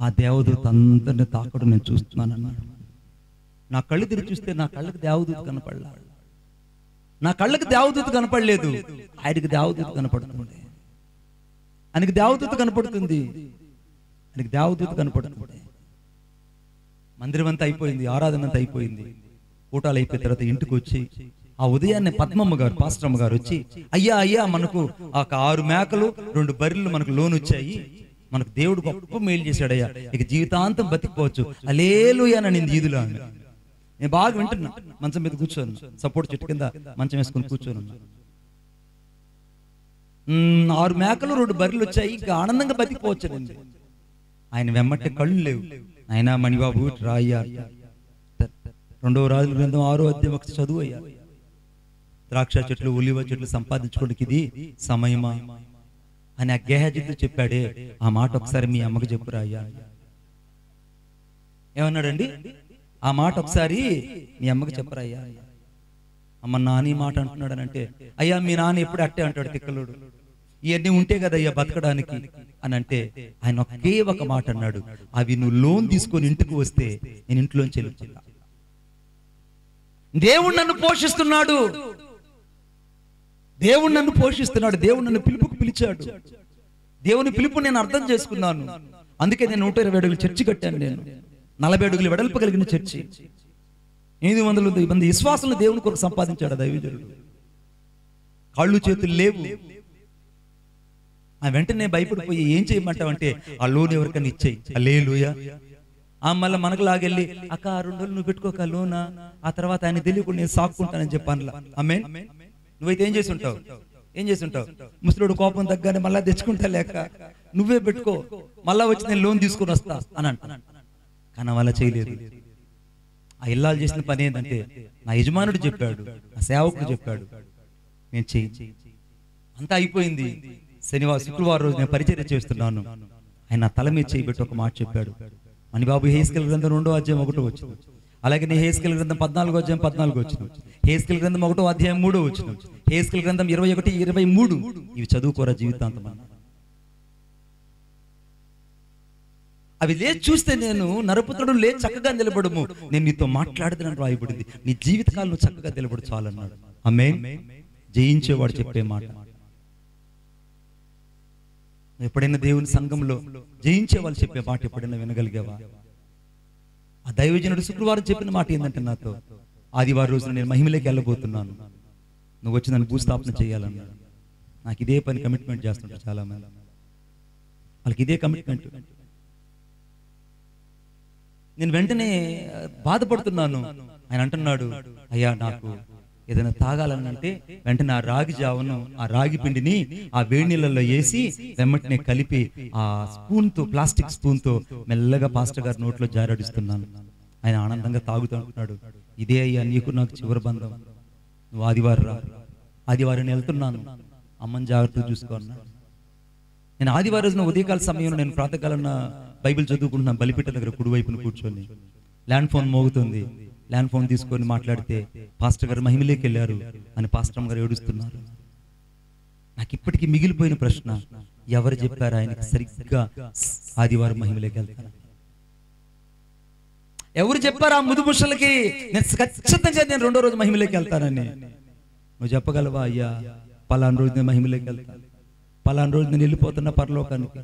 ఆ దేవదూత అందరిని తాకడం నేను చూస్తున్నాను అన్నాడు. నా కళ్ళు తిరిగి చూస్తే నా కళ్ళకి దేవదూత కనపడలా. నా కళ్ళకి దేవదూత కనపడలేదు, ఆయనకి దేవదూత కనపడుతుంది. ఆయనకి దేవదూత కనపడుతుంది. ఆయనకి దేవదూత కనపడుతుంది. మందిరం అంతా అయిపోయింది, ఆరాధన అంతా అయిపోయింది. కూటాలు అయిపోయిన తర్వాత ఇంటికి వచ్చి ఆ ఉదయాన్నే పద్మమ్మ గారు, పాస్టరమ్మ గారు వచ్చి, అయ్యా మనకు ఆ 6 మేకలు 2 బర్రెలు మనకు లోన్ వచ్చాయి, మనకు దేవుడు గొప్ప మేలు చేశాడయ్యా, ఇక జీవితాంతం బతికిపోవచ్చు, హల్లెలూయా అని ఈదులో. నేను బాగా వింటున్నా. మంచం మీద కూర్చోను, సపోర్ట్ చెట్టు కింద మంచం వేసుకొని కూర్చోను. 6 మేకలు 2 బర్రెలు వచ్చాయి, ఇక ఆనందంగా బతికిపోవచ్చానండి. ఆయన వెమ్మట్టే కళ్ళు లేవు. ఆయన మణిబాబు రాయ్యా, 2వ రాజుల గ్రంథం 6వ అధ్యాయం ఒకటి చదువు అయ్యా. ద్రాక్ష చెట్లు, ఉలివ చెట్లు సంపాదించుకోవడానికి ఇది సమయమా అని ఆ గేహజీతో చెప్పాడే, ఆ మాట ఒకసారి మీ అమ్మకు చెప్పురా అయ్యా. ఏమన్నాడండి? ఆ మాట ఒకసారి మీ అమ్మకి చెప్పరా అయ్యా. అమ్మ నాని మాట అంటున్నాడు అని అంటే, అయ్యా మీ నాన్న ఎప్పుడు అట్టే అంటాడు తిక్కలుడు, ఇవన్నీ ఉంటే కదా అయ్యా బతకడానికి అని అంటే, ఆయన ఒకే ఒక మాట అన్నాడు, అవి నువ్వు లోన్ తీసుకొని ఇంటికి వస్తే నేను ఇంట్లోంచి వెళ్ళిపోతా. దేవుడు నన్ను పోషిస్తున్నాడు, దేవుడు నన్ను పోషిస్తున్నాడు, దేవుడు నన్ను పిలుపుకు పిలిచాడు. దేవుని పిలుపు నేను అర్థం చేసుకున్నాను. అందుకే నేను 120 అడుగులు చర్చి కట్టాను. నేను 40 అడుగులు వెడల్పు కలిగిన చర్చి, 800 మంది విశ్వాసులను దేవుని కొరకు సంపాదించాడు దైవజనుడు. కాళ్ళు చేతులు లేవు. ఆ వెంటనే భయపడిపోయి ఏం చేయమంటావంటే, ఆ లోన్ ఎవరికైనా ఇచ్చేయి, హల్లెలూయా. మళ్ళీ మనకు లాగెళ్ళి, అక్క 2 రోజులు నువ్వు పెట్టుకోక లోనా, ఆ తర్వాత ఆయన తెలియకుండా నేను సాక్కుంటానని చెప్పాను. ఆమేన్. నువ్వైతే ఏం చేసి ఉంటావు? ముసలుడు కోపం తగ్గానే మళ్ళా తెచ్చుకుంటా, లేక నువ్వే పెట్టుకో, మళ్ళా వచ్చి నేను లోన్ తీసుకొని వస్తా అని అంటాను. కానీ అలా చేయలేదు. ఆ ఇల్లాలు చేసిన పని ఏంటంటే, నా యజమానుడు చెప్పాడు, నా సేవకుడు చెప్పాడు, నేను చెయ్యి. అంతా అయిపోయింది. శుక్రవారం రోజు నేను పరిచర్య చేస్తున్నాను. ఆయన నా తల మీద చేయబెట్టి ఒక మాట చెప్పాడు. మణిబాబు హెస్కేలు గ్రంథం 2వ అధ్యాయం 1 వచ్చింది. అలాగే నీ హెస్కేలు గ్రంథం 14వ అధ్యాయం 14 వచ్చింది. హెస్కేలు గ్రంథం 1వ అధ్యాయం 3 వచ్చింది. హెస్కేలు గ్రంథం 21, 23 ఇవి చదువుకోరా జీవితాంతం. అవి లేచి చూస్తే నేను నరపుత్రుడు లేచి చక్కగా నిలబడము, నేను నీతో మాట్లాడదని రాయబడింది. నీ జీవితకాలను చక్కగా నిలబడు చాలన్నాడు. ఆమేన్. జయించేవాడు చెప్పే మాట. ఎప్పుడైనా దేవుని సంఘంలో జయించే వాళ్ళు చెప్పే మాట ఎప్పుడైనా వినగలిగావా? ఆ దైవజనుడు శుక్రవారం చెప్పిన మాట ఏంటంటే, నాతో ఆదివారం రోజున నేను మహిమలోకి వెళ్ళబోతున్నాను, నువ్వు వచ్చి నన్ను భూస్థాపన చేయాలన్నాడు. నాకు ఇదే పని కమిట్మెంట్ చేస్తుంటారు చాలా మంది. వాళ్ళకి ఇదే కమిట్మెంట్. నేను వెంటనే బాధపడుతున్నాను. ఆయన అంటున్నాడు, అయ్యా నాకు ఏదైనా తాగాలని అంటే వెంటనే ఆ రాగి జావను, ఆ రాగి పిండిని ఆ వేడి నీళ్ళల్లో వేసి వెంటనే కలిపి ఆ స్పూన్తో, ప్లాస్టిక్ స్పూన్తో మెల్లగా పాస్టర్ గారి నోట్లో జారడిస్తున్నాను. ఆయన ఆనందంగా తాగుతూ ఉంటున్నాడు. ఇదే అయ్యా నీకు నాకు చివరి బంధం, నువ్వు ఆదివారం వెళ్తున్నాను, అమ్మని జాగ్రత్తగా చూసుకున్నా. నేను ఆదివారం రోజున ఉదయకాల సమయంలో నేను ప్రాతకాలన్న బైబిల్ చదువుకుంటున్నాను. బలిపీఠ దగ్గర కుడివైపున కూర్చొని ల్యాండ్ ఫోన్ మోగుతుంది. ల్యాండ్ ఫోన్ తీసుకొని మాట్లాడితే పాస్టర్ గారు మహిమలోకి వెళ్ళారు అని పాస్టర్ గారు ఏడుస్తున్నారు. నాకు ఇప్పటికీ మిగిలిపోయిన ప్రశ్న, ఎవరు చెప్పారు ఆయనకి సరిగ్గా ఆదివారం మహిమలోకి వెళ్తాను? ఎవరు చెప్పారు ఆ ముదుముషలకి నేను ఖచ్చితంగా నేను 2వ రోజు మహిమలోకి వెళ్తానని? నువ్వు చెప్పగలవా? అయ్యా పలానా రోజు నేను మహిమలోకి వెళ్తాను, పలానా రోజు నేను వెళ్ళిపోతున్నా పరలోకానికి,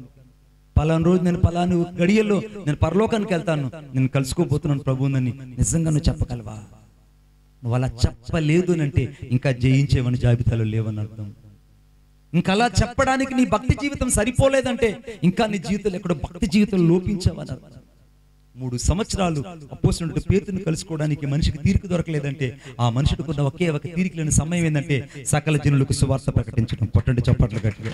పలానా రోజు నేను పలానా గడియల్లో నేను పరలోకానికి వెళ్తాను, నేను కలుసుకోబోతున్నాను ప్రభువుని నిజంగా నువ్వు చెప్పగలవా? నువ్వు అలా చెప్పలేదు అంటే ఇంకా జయించేవని జాబితాలో లేవని అర్థం. ఇంకా అలా చెప్పడానికి నీ భక్తి జీవితం సరిపోలేదంటే ఇంకా నీ జీవితంలో ఎక్కడో భక్తి జీవితం లోపించావని అర్థం. 3 సంవత్సరాలు అపోస్తలుడు పేతురుని కలుసుకోవడానికి మనిషికి తీరిక దొరకలేదంటే ఆ మనిషికి ఉన్న ఒకే ఒక తీరిక లేని సమయం ఏంటంటే సకల జనులకు సువార్త ప్రకటించడం. పొట్టండి చప్పట్లు గట్టిగా.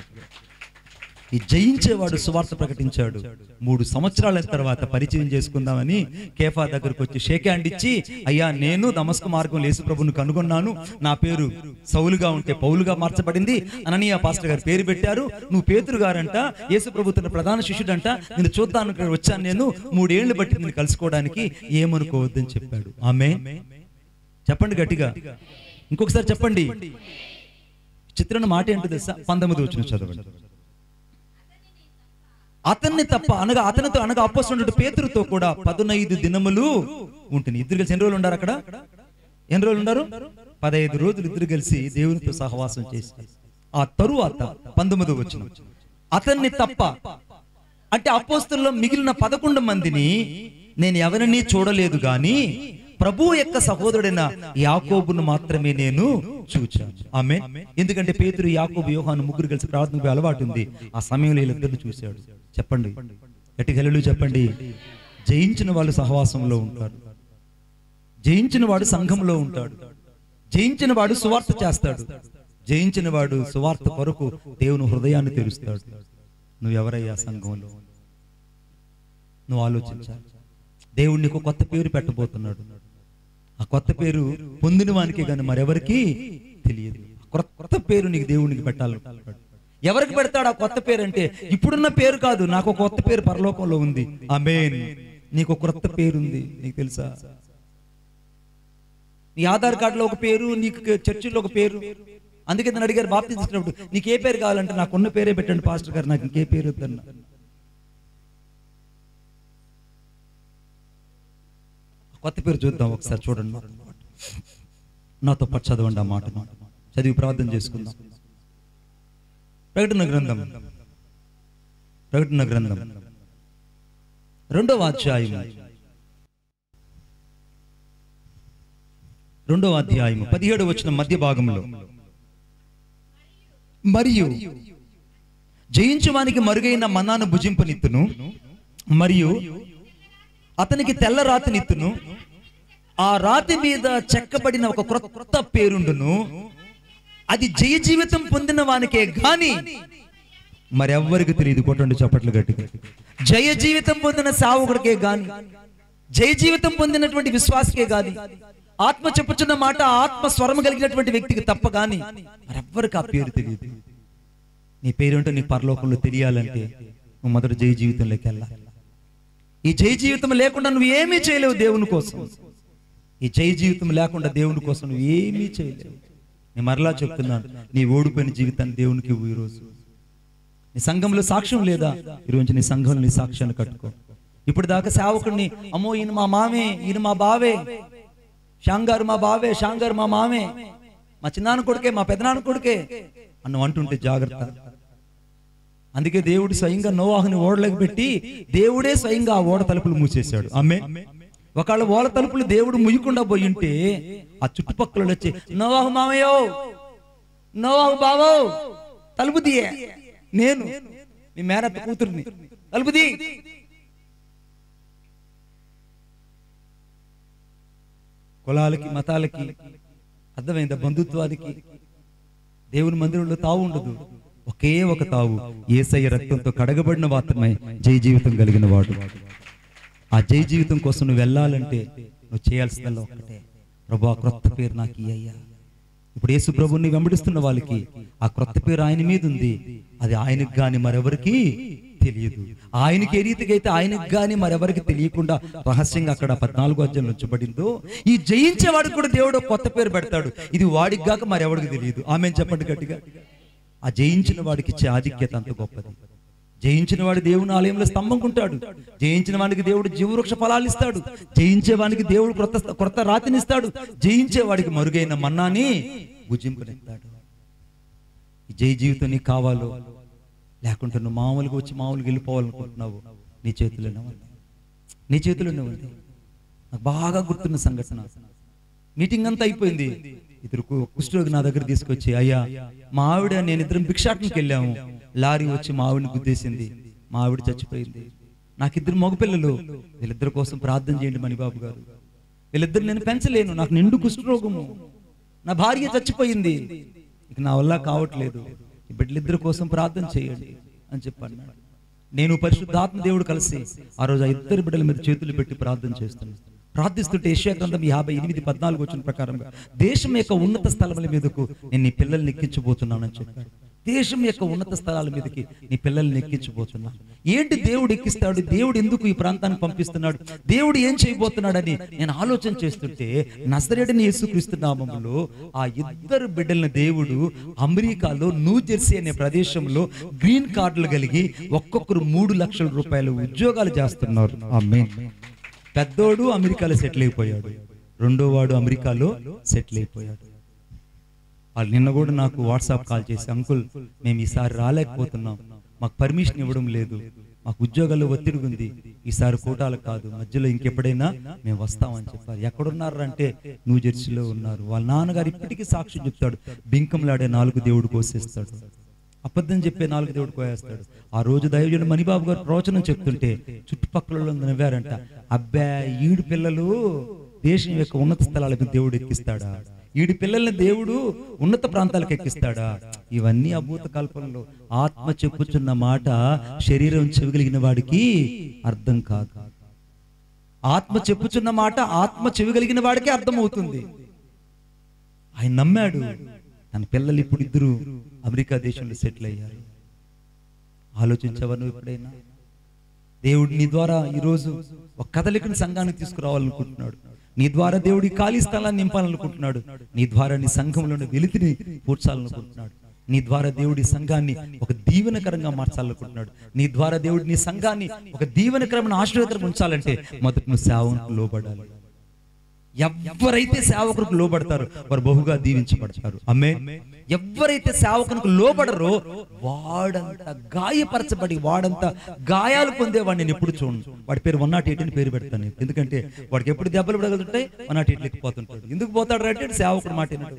ఈ జయించేవాడు సువార్త ప్రకటించాడు. 3 సంవత్సరాల తర్వాత పరిచయం చేసుకుందామని కేఫా దగ్గరకు వచ్చి షేక్ హ్యాండ్ ఇచ్చి, అయ్యా నేను దమస్కు మార్గంలో యేసు ప్రభువును కనుగొన్నాను, నా పేరు సౌలుగా ఉంటే పౌలుగా మార్చబడింది, అననీయ పాస్టర్ గారు పేరు పెట్టారు, నువ్వు పేతురు గారంట, యేసు ప్రభు తన ప్రధాన శిష్యుడంట, నేను చూద్దానికి వచ్చాను, నేను 3 ఏళ్లు బట్టి నేను కలుసుకోవడానికి, ఏమనుకోవద్దని చెప్పాడు. ఆమేన్. చెప్పండి గట్టిగా, ఇంకొకసారి చెప్పండి. చిత్రమైన మాట ఏంటో తెలుసా? 19వ వచనం చదవండి. అతన్ని తప్ప అనగా అతనితో అనగా అపోస్తలుడు పేతురుతో కూడా 15 దినములు ఉంటుంది. ఇద్దరు కలిసి ఎన్ని రోజులు ఉండారు అక్కడ? ఎన్ని రోజులు ఉన్నారు? 15 రోజులు ఇద్దరు కలిసి దేవునితో సహవాసం చేసి, ఆ తరువాత 19వ వచనం, అతన్ని తప్ప అంటే అపోస్తలుల్లో మిగిలిన 11 మందిని నేను ఎవరిని చూడలేదు గాని ప్రభువు యొక్క సహోదరుడైన యాకోబును మాత్రమే నేను చూచాను. ఆమేన్. ఎందుకంటే పేతురు, యాకోబు, యోహాను ముగ్గురు కలిసి ప్రార్థనకు అలవాటు ఉంది. ఆ సమయంలో వీళ్ళిద్దరిని చూశాడు. చెప్పండి గట్టిగా హల్లెలూయా చెప్పండి. జయించిన వాళ్ళు సహవాసంలో ఉంటారు, జయించిన వాడు సంఘంలో ఉంటాడు, జయించిన వాడు సువార్త చేస్తాడు, జయించిన వాడు సువార్త కొరకు దేవుని హృదయాన్ని తెరుస్తాడు. నువ్వెవరయ్యా సంఘంలో? నువ్వు ఆలోచించాలి. దేవుడు నీకు కొత్త పేరు పెట్టబోతున్నాడు. ఆ కొత్త పేరు పొందిన వానికి కానీ మరెవరికి తెలియదు. కొత్త పేరు నీకు దేవునికి పెట్టాలనుకుంటాడు. ఎవరికి పెడతాడు ఆ కొత్త పేరు అంటే? ఇప్పుడున్న పేరు కాదు, నాకు ఒక కొత్త పేరు పరలోకంలో ఉంది. ఆమేన్. నీకు ఒక కొత్త పేరు ఉంది, నీకు తెలుసా? నీ ఆధార్ కార్డులో ఒక పేరు, నీకు చర్చిలో ఒక పేరు. అందుకే నన్ను అడిగారు బాప్తిజం ఇచ్చినప్పుడు, నీకు ఏ పేరు కావాలంటే నాకున్న పేరే పెట్టండి పాస్టర్ గారు, నాకు ఇంకే పేరు వద్దన్నా. కొత్త పేరు చూద్దాం ఒకసారి, చూడండి. నాతో పాటు చదవండి ఆ మాట, చదివి ప్రార్థన చేసుకుందాం. ప్రకటన గ్రంథం 2వ అధ్యాయం 17వ వచనం మధ్య భాగంలో, మరియు జయించువానికి మరుగైన మన్నాను భుజింపనిత్తును, మరియు అతనికి తెల్ల రాతినిత్తును, ఆ రాతి మీద చెక్కబడిన ఒక క్రొత్త పేరుండును, అది జయ జీవితం పొందిన వానికే గాని మరెవ్వరికి తెలియదు. కొట్టండి చప్పట్లు గట్టిగా. జయ జీవితం పొందిన సేవకుడికే గాని, జయ జీవితం పొందినటువంటి విశ్వాసకే గాని, ఆత్మ చెప్పుచున్న మాట ఆత్మ స్వరం కలిగినటువంటి వ్యక్తికి తప్ప గాని మరెవ్వరికి ఆ పేరు తెలియదు. నీ పేరుంటే నీకు పరలోకంలో తెలియాలంటే నువ్వు మొదట జయ జీవితంలోకి వెళ్ళాలి. ఈ జయ జీవితం లేకుండా నువ్వు ఏమీ చేయలేవు దేవుని కోసం. ఈ జయ జీవితం లేకుండా దేవుని కోసం నువ్వు ఏమీ చేయలేవు. నేను మరలా చెప్తున్నాను, నీ ఓడిపోయిన జీవితాన్ని దేవునికి ఇవ్వు. ఈరోజు నీ సంఘంలో సాక్ష్యం లేదా? ఈరోజు నీ సంఘంలో నీ సాక్ష్యాన్ని కట్టుకో. ఇప్పుడు దాకా సేవకుడిని, అమ్మో ఈయన మా మామే, ఈయన మా బావే, షాంగారు మా బావే, షాంగారు మా మామే, మా చిన్నాన్న కొడుకే, మా పెద్దనాన్న కొడుకే అన్ను అంటుంటే జాగ్రత్త. అందుకే దేవుడు స్వయంగా నోవాహుని ఓడలోకి పెట్టి దేవుడే స్వయంగా ఆ ఓడ తలుపులు మూసేశాడు. ఆమేన్. ఒకవేళ ఓడ తలుపులు దేవుడు ముయ్యకుండా పోయి ఉంటే ఆ చుట్టుపక్కల వచ్చి, నోవాహు మామయ్యో, నోవాహు బావో, తలుపు తీయే, నేను మీ మేనత్త కూతుర్ని, తలుపు తీ. కులాలకి మతాలకి అర్థమైందా? బంధుత్వానికి దేవుని మందిరంలో తావు ఉండదు. ఒకే ఒక తావు, యేసయ్య రక్తంతో కడగబడిన మాత్రమే జయ జీవితం కలిగిన వాడు. ఆ జయ జీవితం కోసం నువ్వు వెళ్ళాలంటే నువ్వు చేయాల్సిందల్లా ఒక్కటే, ప్రభు ఆ క్రొత్త పేరు నాకు ఇయ్యయ్యా. ఇప్పుడు యేసు ప్రభుని వెంబడిస్తున్న వాళ్ళకి ఆ క్రొత్త పేరు ఆయన మీద ఉంది. అది ఆయనకు గాని మరెవరికి తెలియదు. ఆయనకి ఏ రీతిగా అయితే ఆయనకు గాని మరెవరికి తెలియకుండా రహస్యంగా అక్కడ 14వ అధ్యాయంలో ఉంచబడిందో, ఈ జయించేవాడికి కూడా దేవుడు కొత్త పేరు పెడతాడు. ఇది వాడికి గాక మరెవరికి తెలియదు. ఆమేన్ చెప్పండి గట్టిగా. ఆ జయించిన వాడికి ఇచ్చే ఆధిక్యత అంత గొప్పది. జయించిన వాడు దేవుని ఆలయంలో స్తంభంకుంటాడు. జయించిన వాడికి దేవుడు జీవవృక్ష ఫలాలు ఇస్తాడు. జయించే వాడికి దేవుడు క్రొత్త రాతిని ఇస్తాడు. జయించే వాడికి మరుగైన మన్నాని భుజింపనిస్తాడు. ఈ జయ జీవితం నీకు కావాలో, లేకుంటే నువ్వు మామూలుగా వచ్చి మామూలుగా వెళ్ళిపోవాలనుకుంటున్నావు, నీ చేతిలోనే ఉంది. నీ చేతిలోనే ఉంది. నాకు బాగా గుర్తున్న సంఘటన, మీటింగ్ అంతా అయిపోయింది. ఇద్దరు కుష్ఠరోగి నా దగ్గర తీసుకొచ్చి, అయ్యా మా ఆవిడ నేను ఇద్దరం భిక్షాటనకి వెళ్ళాము, లారీ వచ్చి మా ఆవిడని గుద్దేసింది, మా ఆవిడ చచ్చిపోయింది, నాకు 2 మగపిల్లలు, వీళ్ళిద్దరి కోసం ప్రార్థన చేయండి మణిబాబు గారు. వీళ్ళిద్దరు నేను పెంచలేను, నాకు నిండు కుష్ఠరోగము, నా భార్య చచ్చిపోయింది, ఇక నా వల్ల కావట్లేదు, ఈ బిడ్డలిద్దరి కోసం ప్రార్థన చేయండి. అని చెప్పి అన్నాడు. నేను పరిశుద్ధాత్మ దేవుడు కలిసి ఆ రోజు ఆ ఇద్దరు బిడ్డల మీద చేతులు పెట్టి ప్రార్థన చేస్తున్నాను. ప్రార్థిస్తుంటే యెషయా గ్రంథం 58:14 వచ్చిన ప్రకారంగా దేశం యొక్క ఉన్నత స్థలముల మీదకు నేను నీ పిల్లల్ని ఎక్కించబోతున్నానని చెప్పాడు. దేశం యొక్క ఉన్నత స్థలాల మీదకి నీ పిల్లల్ని ఎక్కించబోతున్నాను. ఏంటి దేవుడు ఎక్కిస్తాడు, దేవుడు ఎందుకు ఈ ప్రాంతానికి పంపిస్తున్నాడు, దేవుడు ఏం చేయబోతున్నాడని నేను ఆలోచన చేస్తుంటే నజరేయుడైన యేసుక్రీస్తు నామములో ఆ ఇద్దరు బిడ్డలను దేవుడు అమెరికాలో న్యూజెర్సీ అనే ప్రదేశంలో గ్రీన్ కార్డులు కలిగి ఒక్కొక్కరు 3 లక్షల రూపాయలు ఉద్యోగాలు చేస్తున్నారు. ఆమేన్. పెద్దోడు అమెరికాలో సెటిల్ అయిపోయాడు, రెండో వాడు అమెరికాలో సెటిల్ అయిపోయాడు. వాళ్ళు నిన్న కూడా నాకు వాట్సాప్ కాల్ చేసి, అంకుల్ మేము ఈసారి రాలేకపోతున్నాం, మాకు పర్మిషన్ ఇవ్వడం లేదు, మాకు ఉద్యోగాల్లో ఒత్తిడి ఉంది, ఈసారి కోటాలు కాదు, మధ్యలో ఇంకెప్పుడైనా మేము వస్తామని చెప్పారు. ఎక్కడున్నారు అంటే న్యూజెర్సీలో ఉన్నారు. వాళ్ళ నాన్నగారు ఇప్పటికీ సాక్ష్యం చెప్తాడు, బింకంలాడే 4 దేవుడు కోసేస్తాడు, అబద్ధం చెప్పే 4 దేవుడు కోయేస్తాడు. ఆ రోజు దైవజనుడు మణిబాబు గారు ప్రవచనం చెప్తుంటే చుట్టుపక్కల నవ్వారంట. అబ్బా, ఈడు పిల్లలు దేశం యొక్క ఉన్నత స్థలాలకు దేవుడు ఎక్కిస్తాడా, ఈడి పిల్లల్ని దేవుడు ఉన్నత ప్రాంతాలకు ఎక్కిస్తాడా? ఇవన్నీ అభూత కల్పనలో. ఆత్మ చెప్పుచున్న మాట శరీరం చెవిగలిగిన వాడికి అర్థం కాదు. ఆత్మ చెప్పుచున్న మాట ఆత్మ చెవిగలిగిన వాడికి అర్థమవుతుంది. ఆయన నమ్మాడు. తన పిల్లలు ఇప్పుడు ఇద్దరు అమెరికా దేశంలో సెటిల్ అయ్యారు. ఆలోచించావా నువ్వు ఎప్పుడైనా? దేవుడు నీ ద్వారా ఈరోజు ఒక కదలికని సంఘానికి తీసుకురావాలనుకుంటున్నాడు. నీ ద్వారా దేవుడు ఈ ఖాళీ స్థలాన్ని నింపాలనుకుంటున్నాడు. నీ ద్వారా నీ సంఘంలోని వెలితిని పూడ్చాలనుకుంటున్నాడు. నీ ద్వారా దేవుడి సంఘాన్ని ఒక దీవెనకరంగా మార్చాలనుకుంటున్నాడు. నీ ద్వారా దేవుడు నీ సంఘాన్ని ఒక దీవెనకరమైన ఆశీర్వాదకరంగా ఉంచాలంటే మొదట నువ్వు సేవకులకు లోబడాలి. ఎవరైతే సేవకులకు లోబడతారో వారు బహుగా దీవించబడతారు. ఆమేన్. ఎవరైతే సేవకునికి లోబడరో వాడంత గాయపరచబడి వాడంత గాయాలు పొందేవాడిని నేను ఎప్పుడు చూడను. వాడి పేరు 108 అని పేరు పెడతాను. ఎందుకంటే వాడికి ఎప్పుడు దెబ్బలు పడగలుగుతాయి, 108 పోతుంటాడు. ఎందుకు పోతాడు అంటే సేవకుడు మాట వినడు.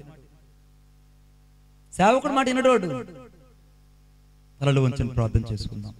సేవకుడు మాట వినడు. తలలో వంచని ప్రార్థన చేసుకుందాం.